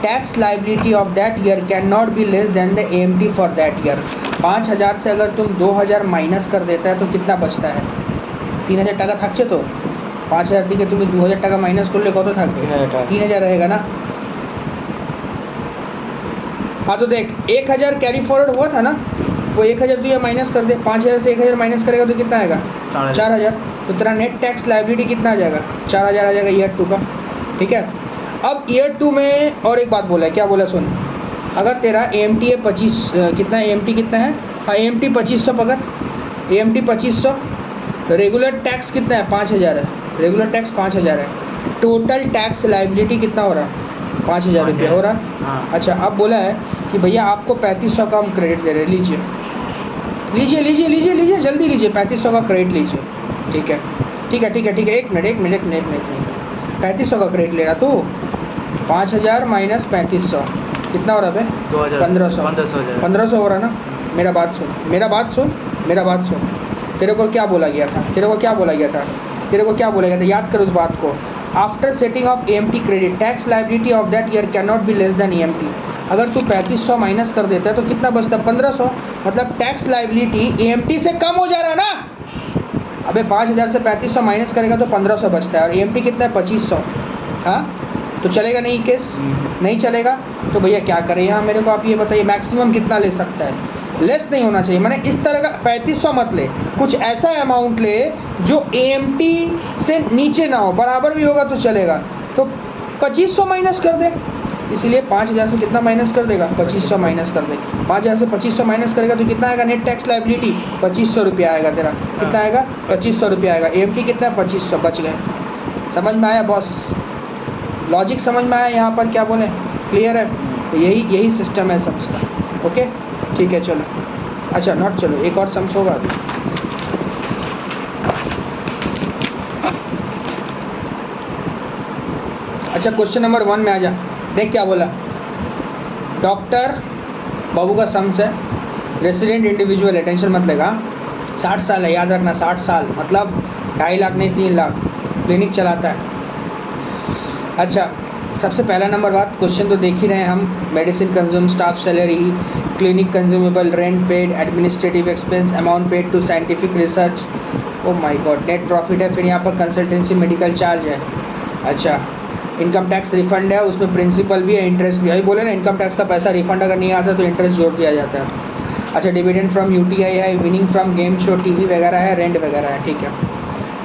tax liability of that year can not be less than the AMT for that year. 5000 से अगर तुम 2000 माइनस कर देता है तो कितना बचता है, 3000 টাকা থাকছে তো। 5000 থেকে তুমি 2000 টাকা মাইনাস করলে কত থাকবে, 3000 रहेगा ना। हाँ तो देख 1000 कैरी फॉरवर्ड हुआ था ना, वो 1000 तो ये माइनस कर दे, 5000 से 1000 माइनस करेगा तो कितना आएगा 4000। तो तेरा नेट टैक्स लाइबिलिटी कितना आ जाएगा, 4000 आ जाएगा ईयर 2 का, ठीक है। अब ईयर 2 में और एक बात बोला है, क्या बोला सुन, अगर तेरा एएमटी है 25, कितना एएमटी कितना है, हाँ एएमटी 2500 पकड़, एएमटी 2500, रेगुलर टैक्स कितना है 5000 है, रेगुलर टैक्स 5000 है। टोटल टैक्स लाइबिलिटी कितना हो रहा है, 5000 रुपया हो रहा। हाँ। अच्छा अब बोला है कि भैया आपको 3500 का हम क्रेडिट दे रहे हैं, लीजिए लीजिए लीजिए लीजिए लीजिए जल्दी लीजिए, 3500 का क्रेडिट लीजिए, ठीक है ठीक है ठीक है ठीक है। एक मिनट 3500 का क्रेडिट ले रहा तू, 5000 माइनस 3500 कितना हो रहा है, 1500 हो रहा ना। मेरा बात सुन, मेरा बात सुन, मेरा बात सुन, तेरे को क्या बोला गया था, तेरे को क्या बोला गया था, तेरे को क्या बोला गया था, याद कर उस बात को। After setting off AMT credit tax liability of that year can not be less than AMT. अगर तू 3500 माइनस कर देता है तो कितना बचता, 1500। मतलब टैक्स लाइबिलिटी एएमटी से कम हो जा रहा है ना। अबे 5000 से 3500 माइनस करेगा तो 1500 बचता है, और एएमटी कितना है 2500। हाँ तो चलेगा नहीं केस, नहीं चलेगा। तो भैया क्या करें यहाँ, मेरे को आप ये बताइए मैक्सिमम कितना ले सकता है, लेस नहीं होना चाहिए। मैंने इस तरह का 3500 मत ले, कुछ ऐसा अमाउंट ले जो एएमटी से नीचे ना हो, बराबर भी होगा तो चलेगा। तो 2500 माइनस कर दे, इसलिए 5000 से कितना माइनस कर देगा, 2500 माइनस कर दे। 5000 से 2500 माइनस करेगा तो कितना आएगा, नेट टैक्स लाइबिलिटी 2500 रुपया आएगा तेरा, कितना आएगा 2500 रुपया आएगा। एएमटी कितना है 2500, बच गए। समझ में आया बॉस, लॉजिक समझ में आया यहाँ पर, क्या बोले, क्लियर है। तो यही सिस्टम है सम्स का, ओके ठीक है चलो। अच्छा नॉट चलो, एक और सम्स होगा अभी। अच्छा क्वेश्चन नंबर 1 में आ जा, देख क्या बोला। डॉक्टर बाबू का सम्स है, रेसिडेंट इंडिविजुअल है, टेंशन मत लेगा, 60 साल है, याद रखना 60 साल, मतलब 2.5 लाख नहीं 3 लाख, क्लिनिक चलाता है। अच्छा सबसे पहला नंबर बात, क्वेश्चन तो देख ही रहे हैं हम, medicine consume, staff salary, clinic consumable, rent paid, administrative expense, amount paid to scientific research, oh my god, net profit है, फिर यहाँ पर कंसल्टेंसी मेडिकल चार्ज है। अच्छा इनकम टैक्स रिफंड है, उसमें प्रिंसिपल भी है, इंटरेस्ट भी है। अभी बोले ना इनकम टैक्स का पैसा रिफंड अगर नहीं आता तो इंटरेस्ट जोड़ दिया जाता है। अच्छा डिविडेंड फ्रॉम यूटीआई है, winning from game show TV वगैरह है, रेंट वगैरह है, ठीक है।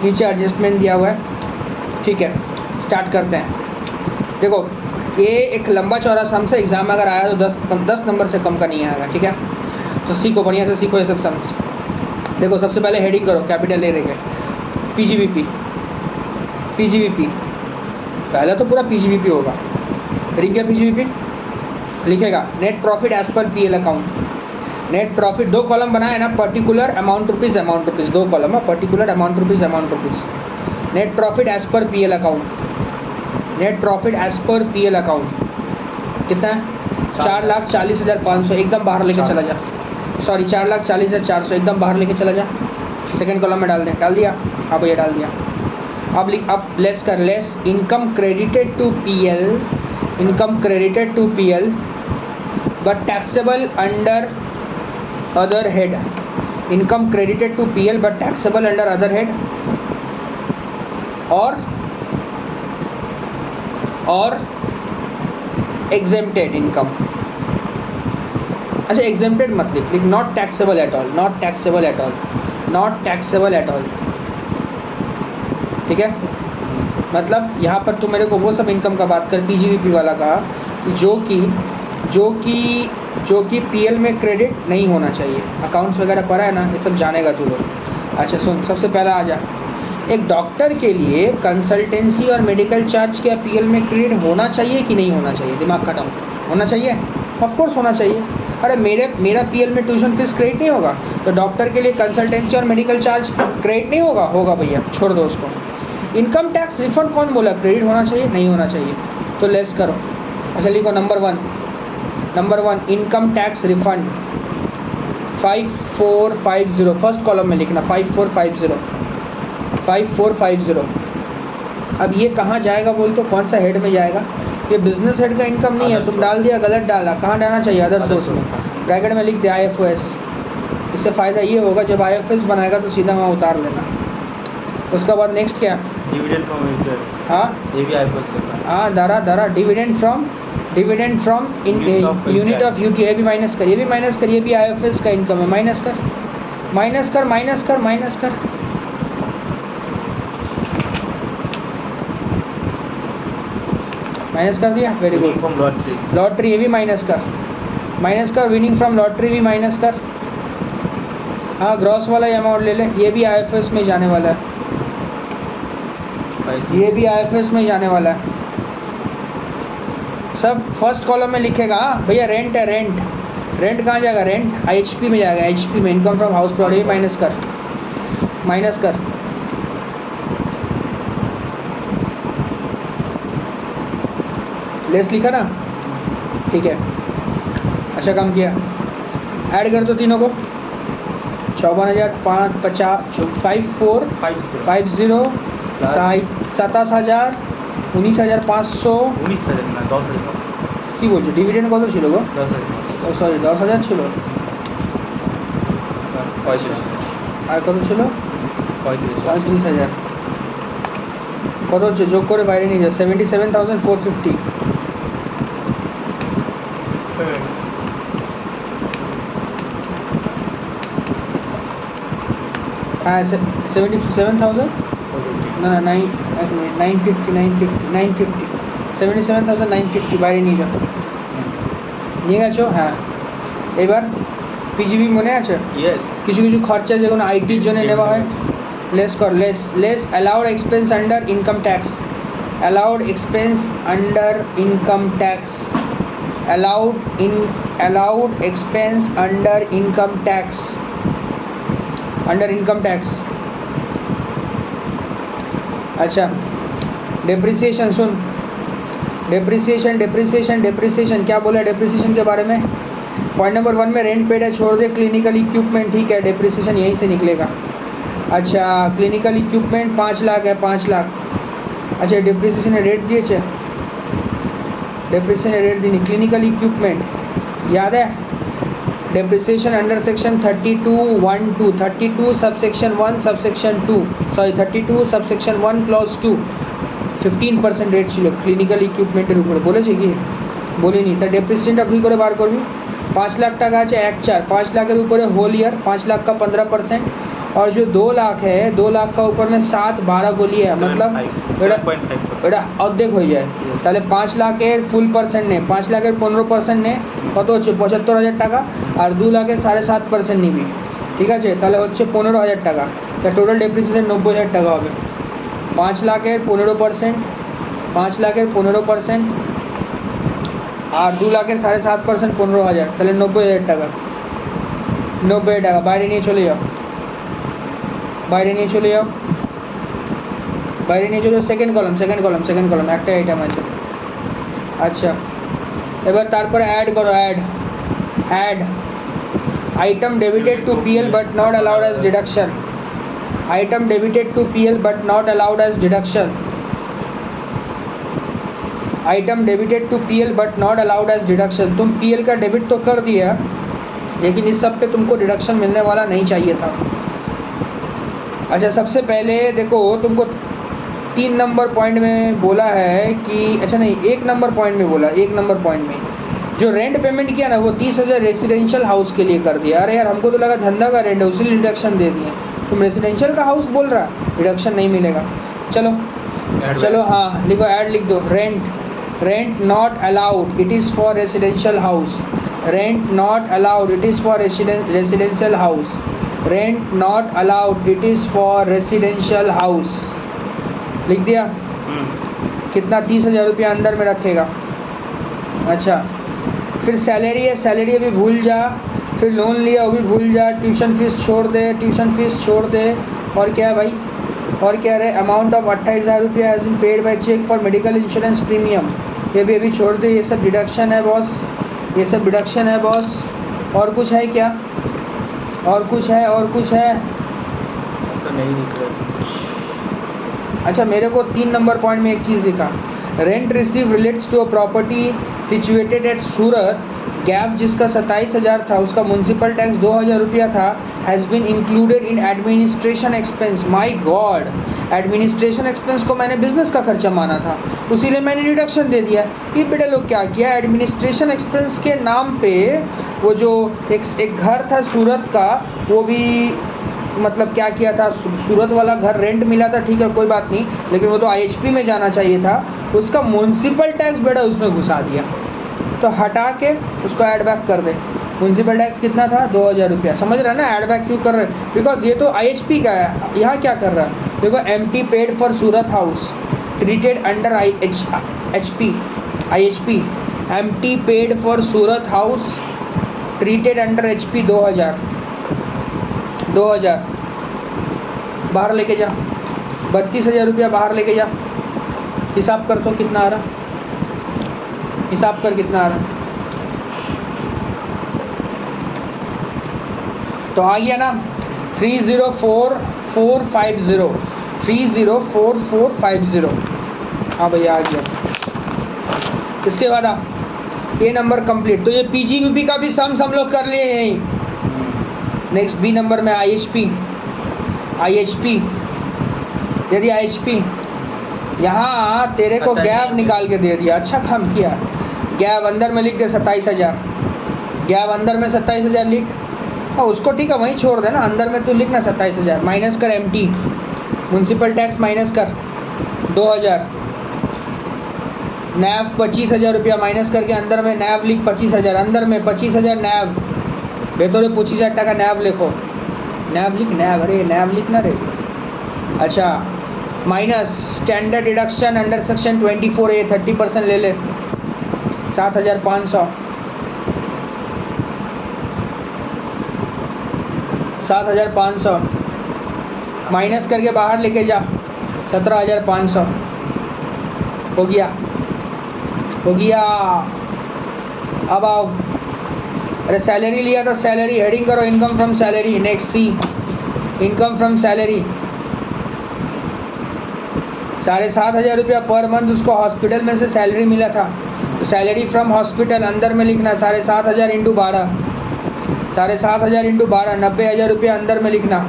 नीचे एडजस्टमेंट दिया हुआ है, ठीक है। स्टार्ट करते हैं। देखो ये एक लंबा चौड़ा सम्स है, एग्जाम में अगर आया तो 10 नंबर से कम का नहीं आएगा, ठीक है। तो सीखो, बढ़िया से सीखो ये सब सम्स। देखो सबसे पहले हेडिंग करो, कैपिटल ले देंगे पीजीबीपी, पीजीबीपी पहले तो पूरा पीजीबीपी होगा। हेडिंग क्या पीजीबीपी लिखेगा, net profit as per PL account. Net profit 2 column बनाए ना, particular amount rupees, amount rupees 2 column है, particular amount rupees, amount rupees. Net profit as per P L account, net profit as per P L account कितना है? 4,40,500, एकदम बाहर लेके चला जा। सॉरी 4,40,400, एकदम बाहर लेके चला जा। सेकंड कॉलम में डाल दें, डाल दिया? हाँ भैया डाल दिया। अब लिख, अब लेस कर, less income credited to P L, income credited to P L but taxable under other head, income credited to P L but taxable under other head और एग्जेम्प्टेड इनकम। अच्छा एग्जेम्प्टेड मत लिख, लिख not taxable at all, not taxable at all, not taxable at all. ठीक है, मतलब यहाँ पर तू मेरे को वो सब इनकम का बात कर, पीजीवीपी वाला कहा कि जो कि पीएल में क्रेडिट नहीं होना चाहिए। अकाउंट्स वगैरह पढ़ा है ना, ये सब जानेगा तू लोग। अच्छा सुन, सबसे पहला आ जा, एक डॉक्टर के लिए कंसल्टेंसी और मेडिकल चार्ज क्या पीएल में क्रेडिट होना चाहिए कि नहीं होना चाहिए? दिमाग खटाओ, होना चाहिए? ऑफ कोर्स होना चाहिए। अरे मेरा पीएल में ट्यूशन फीस क्रेडिट नहीं होगा तो डॉक्टर के लिए कंसल्टेंसी और मेडिकल चार्ज क्रेडिट नहीं होगा? होगा भैया, छोड़ दो उसको। इनकम टैक्स रिफंड कौन बोला क्रेडिट होना चाहिए? नहीं होना चाहिए, तो लेस करो। अच्छा लिखो number one income tax refund 5450, first column में लिखना 5450। अब ये कहाँ जाएगा बोल तो, कौन सा हेड में जाएगा? ये बिजनेस हेड का इनकम नहीं है, तुम डाल दिया, गलत डाला। कहाँ डालना चाहिए? अदर सोर्स में। ब्रैकेट में लिख दे IFOS। इससे फ़ायदा ये होगा जब IFOS बनाएगा तो सीधा वहाँ उतार लेना। उसके बाद नेक्स्ट क्या? डिविडेंड फ्रॉम, हाँ ये भी IFOS से। हाँ Dara dividend from unit of UT, ये भी माइनस कर, ये भी माइनस कर, ये भी IFOS का इनकम है, माइनस कर। माइनस कर दिया, वेरी गुड। फ्रॉम लॉटरी ये भी माइनस कर, विनिंग फ्रॉम लॉटरी भी माइनस कर। हाँ ग्रॉस वाला अमाउंट ले ले, ये भी IFOS में जाने वाला है, ये भी IFOS में जाने वाला है। सब फर्स्ट कॉलम में लिखेगा। हाँ भैया रेंट है, रेंट कहाँ जाएगा? रेंट HP में जाएगा, HP में। इनकम फ्रॉम हाउस प्लॉट ये माइनस कर। लेस लिखा ना, ठीक है, अच्छा काम किया। ऐड कर दो तीनों को, 54,550, 5450, 27,000, 19,500, 10,000 কি বলছো? ডিভিডেন্ড কত ছিল গো? 10,000 সরি 10,000 ছিল, 35,000 আর কত ছিল? 35,000। কত হচ্ছে যোগ করে বাইরে নিয়ে যাও? 77,450। हाँ 77,000 না 950 77,950 বাইরে নিয়ে যাও। নিয়ে গেছো? হ্যাঁ এবার পিজিবি মনে আছে? কিছু কিছু খরচা যেগুলো আইটির জন্য নেওয়া হয়, লেস কর, less allowed expense under income tax, allowed expense under income tax, allowed expense under income tax, अच्छा डेप्रिसिएशन सुन, डेप्रिसिएशन क्या बोला है डेप्रिसिएशन के बारे में? पॉइंट नंबर 1 में रेंट पेड है, छोड़ दे। क्लिनिकल इक्विपमेंट ठीक है, डेप्रिसिएशन यहीं से निकलेगा। अच्छा क्लिनिकल इक्विपमेंट 5 लाख है, 5 लाख। अच्छा डेप्रिसिएशन रेट दिए, डेप्रिसिएशन रेट दी। क्लिनिकल इक्विपमेंट याद है? Depreciation under section 32(1)(2), 32 subsection 1 subsection 2, sorry 32 subsection 1 clause 2 15% rate छिलो क्लिनिकल इक्विपमेंटेर ऊपर। बोलेছে কি? বলিনি। তা डेप्रिसिएशन ভি করে বার করবি। 5 लाख টাকা আছে 1/4, 5 लाखेर ऊपर होल ईयर 5 लाख का 15%, और जो 2 लाख है 2 लाख का ऊपर में 7-12 गोली है, मतलब এটা অর্ধেক হয়ে যায়। তাহলে 5 লাখের ফুল পার্সেন্ট নে, 5 লাখের 15% নে, কত হচ্ছে 75,000 টাকা, আর 2 লাখের 7.5% নিবি, ঠিক আছে? তাহলে হচ্ছে 15,000 টাকা। তা টোটাল ডেপ্রিসিয়েশন 90,000 টাকা হবে। 5 লাখের 15%, 5 লাখের 15% আর 2 লাখের 7.5% 15,000, তাহলে 90,000 টাকা। 90,000 টাকা বাইরে নিয়ে চলে যাও, বাইরে নিয়ে চলো সেকেন্ড কলাম একটা আইটেম আছে। আচ্ছা এবার তারপরে অ্যাড করো, add item debited to PL but not allowed as deduction, item debited to PL but not allowed as deduction, item debited to PL but not allowed as deduction. तुम PL का debit तो कर दिया लेकिन इस सब पे तुमको डिडक्शन मिलने वाला नहीं चाहिए था। अच्छा सबसे पहले देखो तुमको 3 नंबर पॉइंट में बोला है कि अच्छा नहीं 1 नंबर पॉइंट में बोला, 1 नंबर पॉइंट में जो रेंट पेमेंट किया ना वो 30,000 रेसिडेंशियल हाउस के लिए कर दिया। अरे यार हमको तो लगा धंधा का रेंट है उसी डिडक्शन दे दिए, तुम रेसिडेंशियल का हाउस बोल रहा, डिडक्शन नहीं मिलेगा। चलो हाँ लिखो, ऐड लिख दो, rent not allowed it is for residential house, rent not allowed it is for residential house, rent not allowed it is for residential house. लिख दिया? कितना 30,000 रुपया अंदर में रखेगा। अच्छा फिर सैलरी है, सैलरी अभी भूल जा, फिर लोन लिया वो भी भूल जा, ट्यूशन फीस छोड़ दे, और क्या है भाई, और क्या रहे, अमाउंट ऑफ 28,000 रुपया has been paid by cheque for medical insurance premium, ये भी अभी छोड़ दे, ये सब डिडक्शन है बॉस, ये सब डिडक्शन है बॉस। और कुछ है क्या, और कुछ है तो नहीं दिख रहा। अच्छा मेरे को 3 नंबर पॉइंट में एक चीज़ दिखा, rent receive relates to a property situated at Surat, gap जिसका 27,000 था उसका म्यूनसिपल टैक्स 2,000 रुपया था, has been included in administration expense. My god, administration expense को मैंने बिजनेस का खर्चा माना था उसीलिए मैंने डिडक्शन दे दिया। ये बेटे लोग क्या किया, एडमिनिस्ट्रेशन एक्सपेंस के नाम पे वो जो एक घर था सूरत का वो भी मतलब क्या किया था, सूरत वाला घर रेंट मिला था ठीक है कोई बात नहीं, लेकिन वो तो आईएचपी में जाना चाहिए था, उसका म्यूनसिपल टैक्स बेटा उसमें घुसा दिया। तो हटा के उसको ऐड बैक कर दे। म्यूनसिपल टैक्स कितना था, 2,000 रुपया। समझ रहा है ना ऐड बैक क्यों कर रहे हैं, बिकॉज ये तो आईएचपी का है। यहाँ क्या कर रहा है देखो, MT paid for Surat house treated under IHP, MT paid for Surat house treated under HP 2,000 बाहर लेके जा, 32,000 रुपया बाहर लेके जा। हिसाब कर तो कितना आ रहा, हिसाब कर कितना आ रहा, तो आ गया ना 304,450, 304,450। हाँ भैया आ गया। इसके बाद ए नंबर कंप्लीट। तो ये पीजीबीपी का भी सम हम लोग कर लिए यहीं। नेक्स्ट बी नंबर में आईएचपी, यदि आईएचपी यहाँ तेरे को गैप निकाल के दे दिया, अच्छा काम किया। गैप अंदर में लिख दे 27,000, गैप अंदर में 27,000 लिख, और उसको ठीक है वहीं छोड़ देना, अंदर में तू लिखना 27,000, माइनस कर एमटी म्यूनसिपल टैक्स माइनस कर 2,000, नैव 25,000 रुपया माइनस करके अंदर में नैव लिख 25,000, अंदर में 25,000 नैव, बेतोरे 25,000 टका नैव लिखो, नैव लिख, नैव, अरे नैव लिखना रे। अच्छा minus standard deduction under section 24A 30% ले ले, 7,500, 7,500 माइनस करके बाहर लेके जा, 17,500 हो गया। अब आओ, अरे सैलरी लिया था, सैलरी हेडिंग करो income from salary. Next C, income from salary 7,500 रुपया पर मंथ उसको हॉस्पिटल में से सैलरी मिला था, तो सैलरी फ्रॉम हॉस्पिटल अंदर में लिखना 7,500 इंटू 12, 7,500 इंटू 12 90,000 रुपया अंदर में लिखना,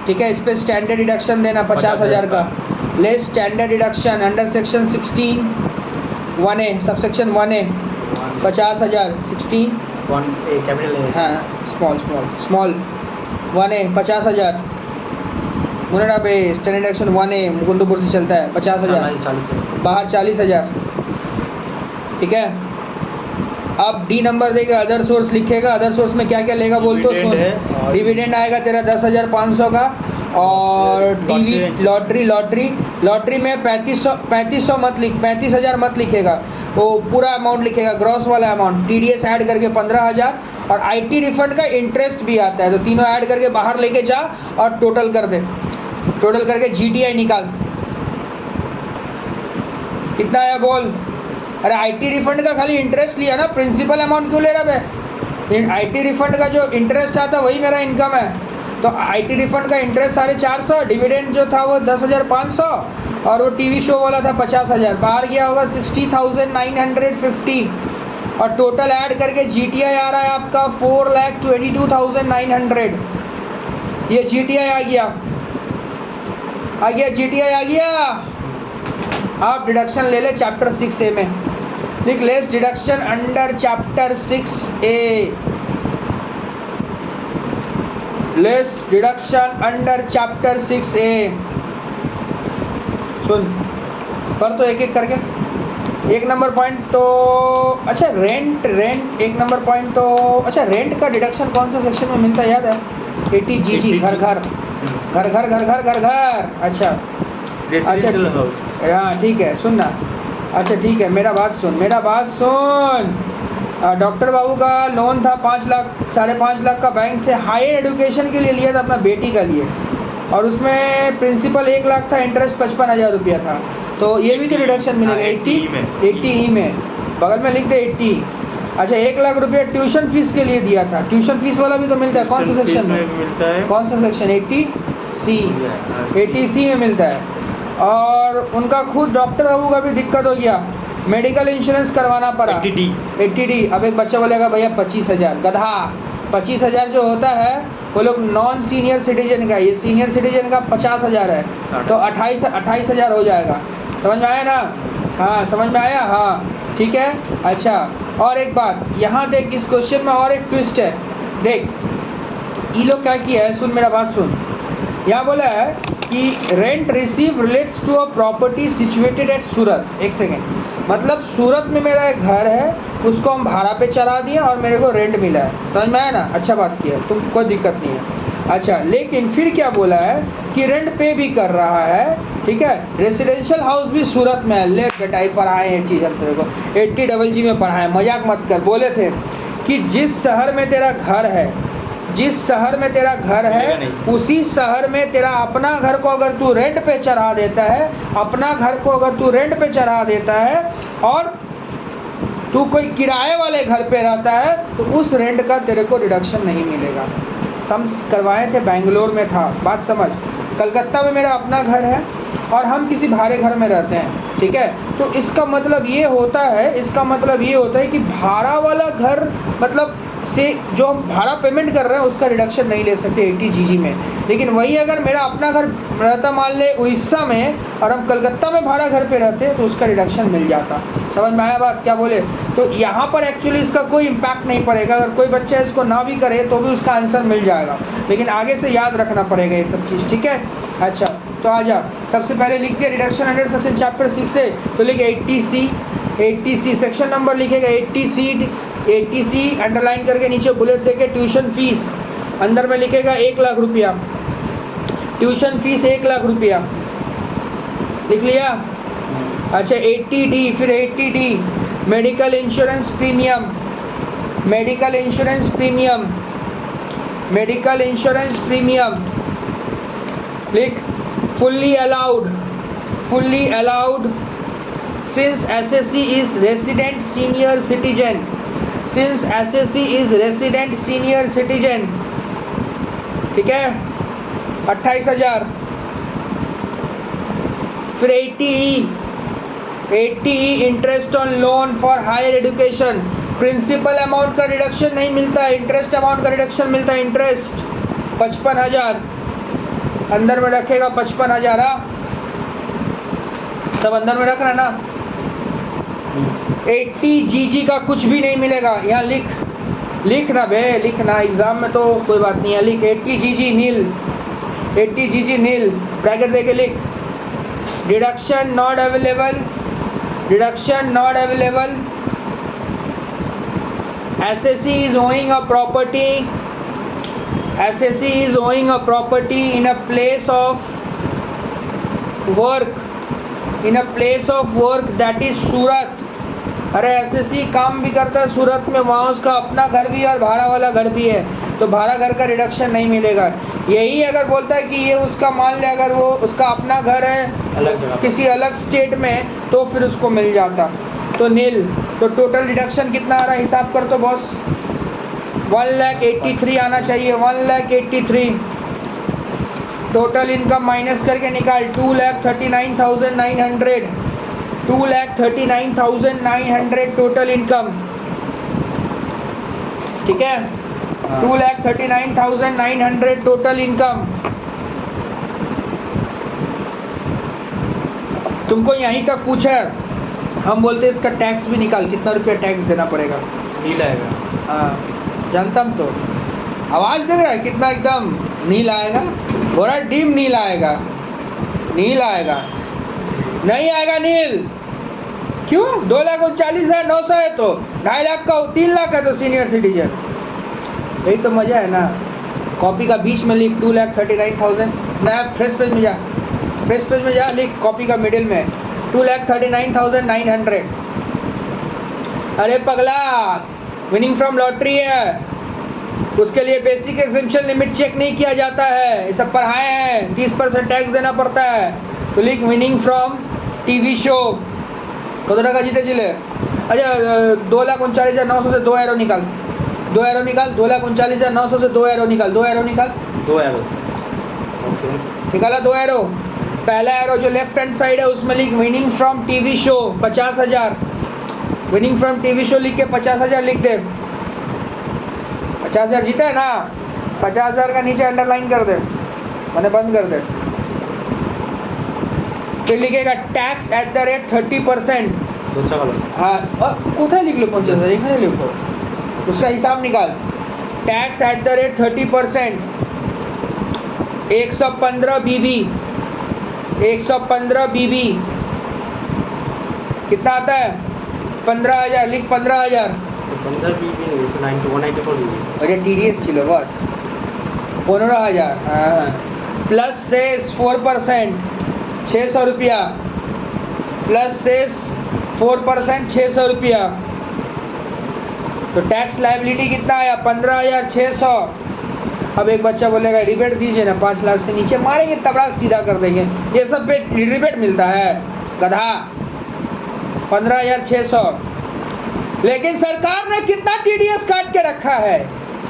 ठीक है। इस पर स्टैंडर्ड डिडक्शन देना 50,000 का, less standard deduction under section 16(1)(a) subsection 1A 50,000, 16(1)(a) capital है, हाँ स्मॉल 1A 50,000 मुनेड़ा पे स्टैंडर्ड डिडक्शन 1A मुकुंदपुर से चलता है 50,000, बाहर 40,000, ठीक है। अब डी नंबर देगा, अदर सोर्स लिखेगा, अदर सोर्स में क्या क्या लेगा बोल तो सुन, डिविडेंड आएगा तेरा 10,500 का, और टीवी लॉटरी में 3500 मत लिख, 35,000 मत लिखेगा, वो पूरा अमाउंट लिखेगा, ग्रॉस वाला अमाउंट। टीडीएस ऐड करके 15,000, और आईटी रिफंड का इंटरेस्ट भी आता है, तो तीनों ऐड करके बाहर लेके जा और टोटल कर दे। टोटल करके GTI निकाल, कितना आया बोल। अरे IT रिफंड का खाली इंटरेस्ट लिया ना, प्रिंसिपल अमाउंट क्यों ले रहा बे। IT रिफंड का जो इंटरेस्ट आता वही मेरा इनकम है, तो IT रिफंड का इंटरेस्ट 450, डिविडेंड जो था वो 10,500 और वो टीवी शो वाला था 50,000, बाहर गया होगा 60,950 और टोटल ऐड करके GTI आ रहा है आपका 4,22,900। ये GTI आ गया GTI आ गया। आप डिडक्शन ले ले चैप्टर 6A में, लिख less deduction under chapter 6A, less deduction under chapter 6A। सुन पर तो एक एक करके। 1 नंबर पॉइंट तो अच्छा रेंट 1 नंबर पॉइंट तो अच्छा, रेंट का डिडक्शन कौन सा सेक्शन में मिलता है याद है? 80GG, घर घर घर घर घर घर घर घर। अच्छा हाँ ठीक है, सुन ना। अच्छा ठीक है, मेरा बात सुन। डॉक्टर बाबू का लोन था 5 लाख 5.5 लाख का बैंक से, हायर एजुकेशन के लिए लिया था अपना बेटी का लिए, और उसमें प्रिंसिपल 1 लाख था, इंटरेस्ट 55,000 रुपया था, तो ये भी तो रिडक्शन मिलेगा 80E में, बगल में लिख दे 80। अच्छा 1 लाख रुपया ट्यूशन फीस के लिए दिया था, ट्यूशन फीस वाला भी तो मिलता है, कौन सा सेक्शन में मिलता है? कौन सा सेक्शन? 80C में मिलता है। और उनका खुद डॉक्टर बाबू का भी दिक्कत हो गया, मेडिकल इंश्योरेंस करवाना पड़ा 80D। अब एक बच्चा बोलेगा भैया 25,000, गधा 25,000 जो होता है वो लोग नॉन सीनियर सिटीजन का, ये सीनियर सिटीजन का 50,000 है, तो 28,000 हो जाएगा। समझ में आया ना? हाँ समझ में आया, हाँ ठीक है। अच्छा और एक बात यहाँ देख, इस क्वेश्चन में और एक ट्विस्ट है, देख ये लोग क्या किया है, सुन मेरा बात सुन। यहाँ बोला है कि rent receive relates to a property situated at Surat. एक सेकेंड, मतलब सूरत में मेरा एक घर है, उसको हम भाड़ा पे चढ़ा दिए और मेरे को रेंट मिला है। समझ में आया ना? अच्छा बात किया, तुम कोई दिक्कत नहीं है। अच्छा लेकिन फिर क्या बोला है कि रेंट पे भी कर रहा है, ठीक है, रेसिडेंशियल हाउस भी सूरत में है। ले बेटा ये पढ़ाए ये चीज़ हम तेरे को 80GG में पढ़ाए, मजाक मत कर। बोले थे कि जिस शहर में तेरा घर है, उसी शहर में तेरा अपना घर को अगर तू रेंट पे चढ़ा देता है, और तू कोई किराए वाले घर पे रहता है, तो उस रेंट का तेरे को डिडक्शन नहीं मिलेगा। सम्स करवाए थे, बेंगलोर में था, बात समझ। कलकत्ता में मेरा अपना घर है और हम किसी भाड़े घर में रहते हैं, ठीक है, तो इसका मतलब ये होता है कि भाड़ा वाला घर मतलब से जो हम भाड़ा पेमेंट कर रहे हैं उसका रिडक्शन नहीं ले सकते 80GG में। लेकिन वही अगर मेरा अपना घर रहता मान ले उड़ीसा में और हम कलकत्ता में भाड़ा घर पे रहते तो उसका रिडक्शन मिल जाता। समझ में आया बात क्या बोले? तो यहाँ पर एक्चुअली इसका कोई इम्पैक्ट नहीं पड़ेगा, अगर कोई बच्चा इसको ना भी करे तो भी उसका आंसर मिल जाएगा, लेकिन आगे से याद रखना पड़ेगा ये सब चीज़, ठीक है। अच्छा तो आ जा, सबसे पहले लिख दिया रिडक्शन अंडर सेक्शन चैप्टर 6 से, तो लिख 80C सेक्शन नंबर लिखेगा 80C अंडरलाइन करके नीचे बुलेट देके ट्यूशन फीस अंदर में लिखेगा 1 लाख रुपया, ट्यूशन फीस 1 लाख रुपया लिख लिया। अच्छा 80D, फिर 80D मेडिकल इंश्योरेंस प्रीमियम लिख। Fully allowed since SSC is resident senior citizen, ठीक है 28,000। फिर 80E interest on loan for higher education, principal amount का रिडक्शन नहीं मिलता है, इंटरेस्ट अमाउंट का रिडक्शन मिलता है। इंटरेस्ट 55,000 अंदर में रखेगा, 55,000 सब अंदर में रखना ना। 80GG का कुछ भी नहीं मिलेगा, यहाँ लिखना बे, लिखना एग्जाम में तो कोई बात नहीं है, लिख 80GG नील ब्रैकेट देके लिख। Deduction not available, SSC is owing a property in a place of work that is सूरत। अरे SSC काम भी करता है सूरत में, वहाँ उसका अपना घर भी है और भाड़ा वाला घर भी है, तो भाड़ा घर का रिडक्शन नहीं मिलेगा। यही अगर बोलता है कि ये उसका मान ले, अगर वो उसका अपना घर है अलग जगह किसी अलग स्टेट में, तो फिर उसको मिल जाता। तो नील। तो टोटल डिडक्शन कितना आ रहा है, हिसाब कर तो बॉस। 1,83,000 आना चाहिए, 1,83,000। टोटल इनकम माइनस करके निकाल, 2,39,900, 2,39,900 टोटल इनकम। ठीक है, 2,39,900 टोटल इनकम। तुमको यहीं तक पूछा है, हम बोलते हैं इसका टैक्स भी निकाल, कितना रुपया टैक्स देना पड़ेगा। नील आएगा। हाँ, जानता हूँ। तो आवाज़ दे रहा है कितना एकदम नील आएगा, बोला डीम नील आएगा, नील आएगा। नहीं आएगा नील, क्यों? 2,39,900 है तो 2.5 लाख का, 3 लाख है तो सीनियर सिटीजन। यही तो मज़ा है ना। कॉपी का बीच में लिख 2,39,000, नया फ्रेश पेज में जा, फ्रेश पेज में जा, लिख कॉपी का मिडिल में 2,39,900। अरे पगला, विनिंग फ्रॉम लॉटरी है, उसके लिए बेसिक एग्जेम्पशन लिमिट चेक नहीं किया जाता है। ये सब पढ़ाए हैं, 30% टैक्स देना पड़ता है। तो लिख विनिंग फ्रॉम टीवी शो। कत टाका जीते चिले? अच्छा, 2,39,900 से 2 एरो निकाल, 2 एरो निकाल, 2,39,900 से 2 एरो निकाल, 2 एरो निकाल, 2 एरो। ओके, निकाला 2 एरो। पहला एरो जो लेफ्ट हैंड साइड है उसमें लिख winning from TV show 50,000। Winning from TV show लिख के 50,000 लिख दे। 50,000 जीता है ना, 50,000 का नीचे अंडरलाइन कर दे, मैंने बंद कर दे। फिर लिखेगा टैक्स एट द रेट 30%। दूसरा कलर। हाँ, कोথায় लिखलो 50,000, এখানে लिखो, उसका हिसाब निकाल। टैक्स एट द रेट 30%, 115 बीबी, 115 बीबी कितना आता है? 15,000, लिख 15,000। 15 बीबी नहीं, 194 बीबी। अरे TDS छिलो बस, 15,000। हाँ, प्लस सेस 4%, 600 रुपया, प्लस सेस 4% 600 रुपया। तो टैक्स लायबिलिटी कितना आया? 15,600। अब एक बच्चा बोलेगा रिबेट दीजिए ना, 5 लाख से नीचे मारेंगे तबड़ा सीधा कर देंगे। ये सब पे रिबेट मिलता है गधा। 15,600। लेकिन सरकार ने कितना TDS काट के रखा है?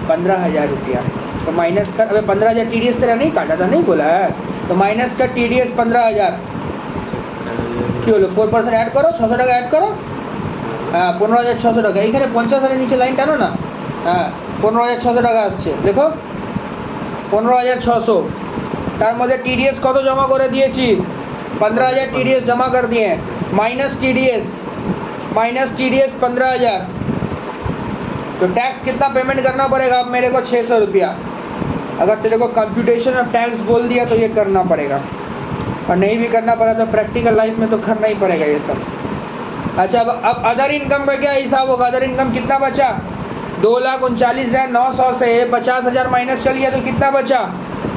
15,000 रुपया। तो माइनस कर, अबे 15,000 TDS तेरा नहीं काटा था, नहीं बोला है तो माइनस का TDS 15,000। क्यों लो 4% ऐड करो, 600 টাকা ऐड करो। हाँ, 15,600 টাকা। এখানে 50,000 নিচে লাইন টানো না। হ্যাঁ, 15,600 টাকা আসছে, দেখো 15,600। তার মধ্যে TDS কত জমা করে দিয়েছি? 15,000 TDS जमा कर दिए। Minus TDS 15,000। तो टैक्स कितना पेमेंट करना पड़ेगा अब मेरे को? 600 रुपया। अगर तेरे को कंप्यूटेशन ऑफ टैक्स बोल दिया तो ये करना पड़ेगा, और नहीं भी करना पड़ा तो प्रैक्टिकल लाइफ में तो करना ही पड़ेगा ये सब। अच्छा, अब अदर इनकम का क्या हिसाब होगा? अदर इनकम कितना बचा? 2,39,900 से 50,000 माइनस चल गया तो कितना बचा?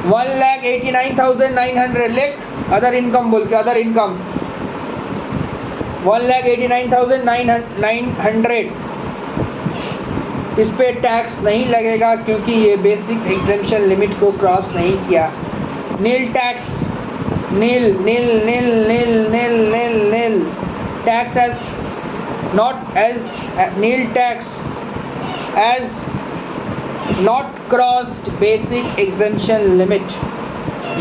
1,89,900। लिख अदर इनकम बोल के, अदर इनकम 1,89,900। इस पे टैक्स नहीं लगेगा क्योंकि ये बेसिक एग्जेम्पशन लिमिट को क्रॉस नहीं किया। Nil tax, nil nil nil nil nil nil nil. Tax has not has nil tax has not crossed basic exemption limit,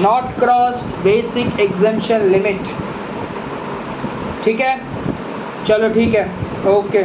not crossed basic exemption limit. ठीक है, चलो ठीक है, ओके।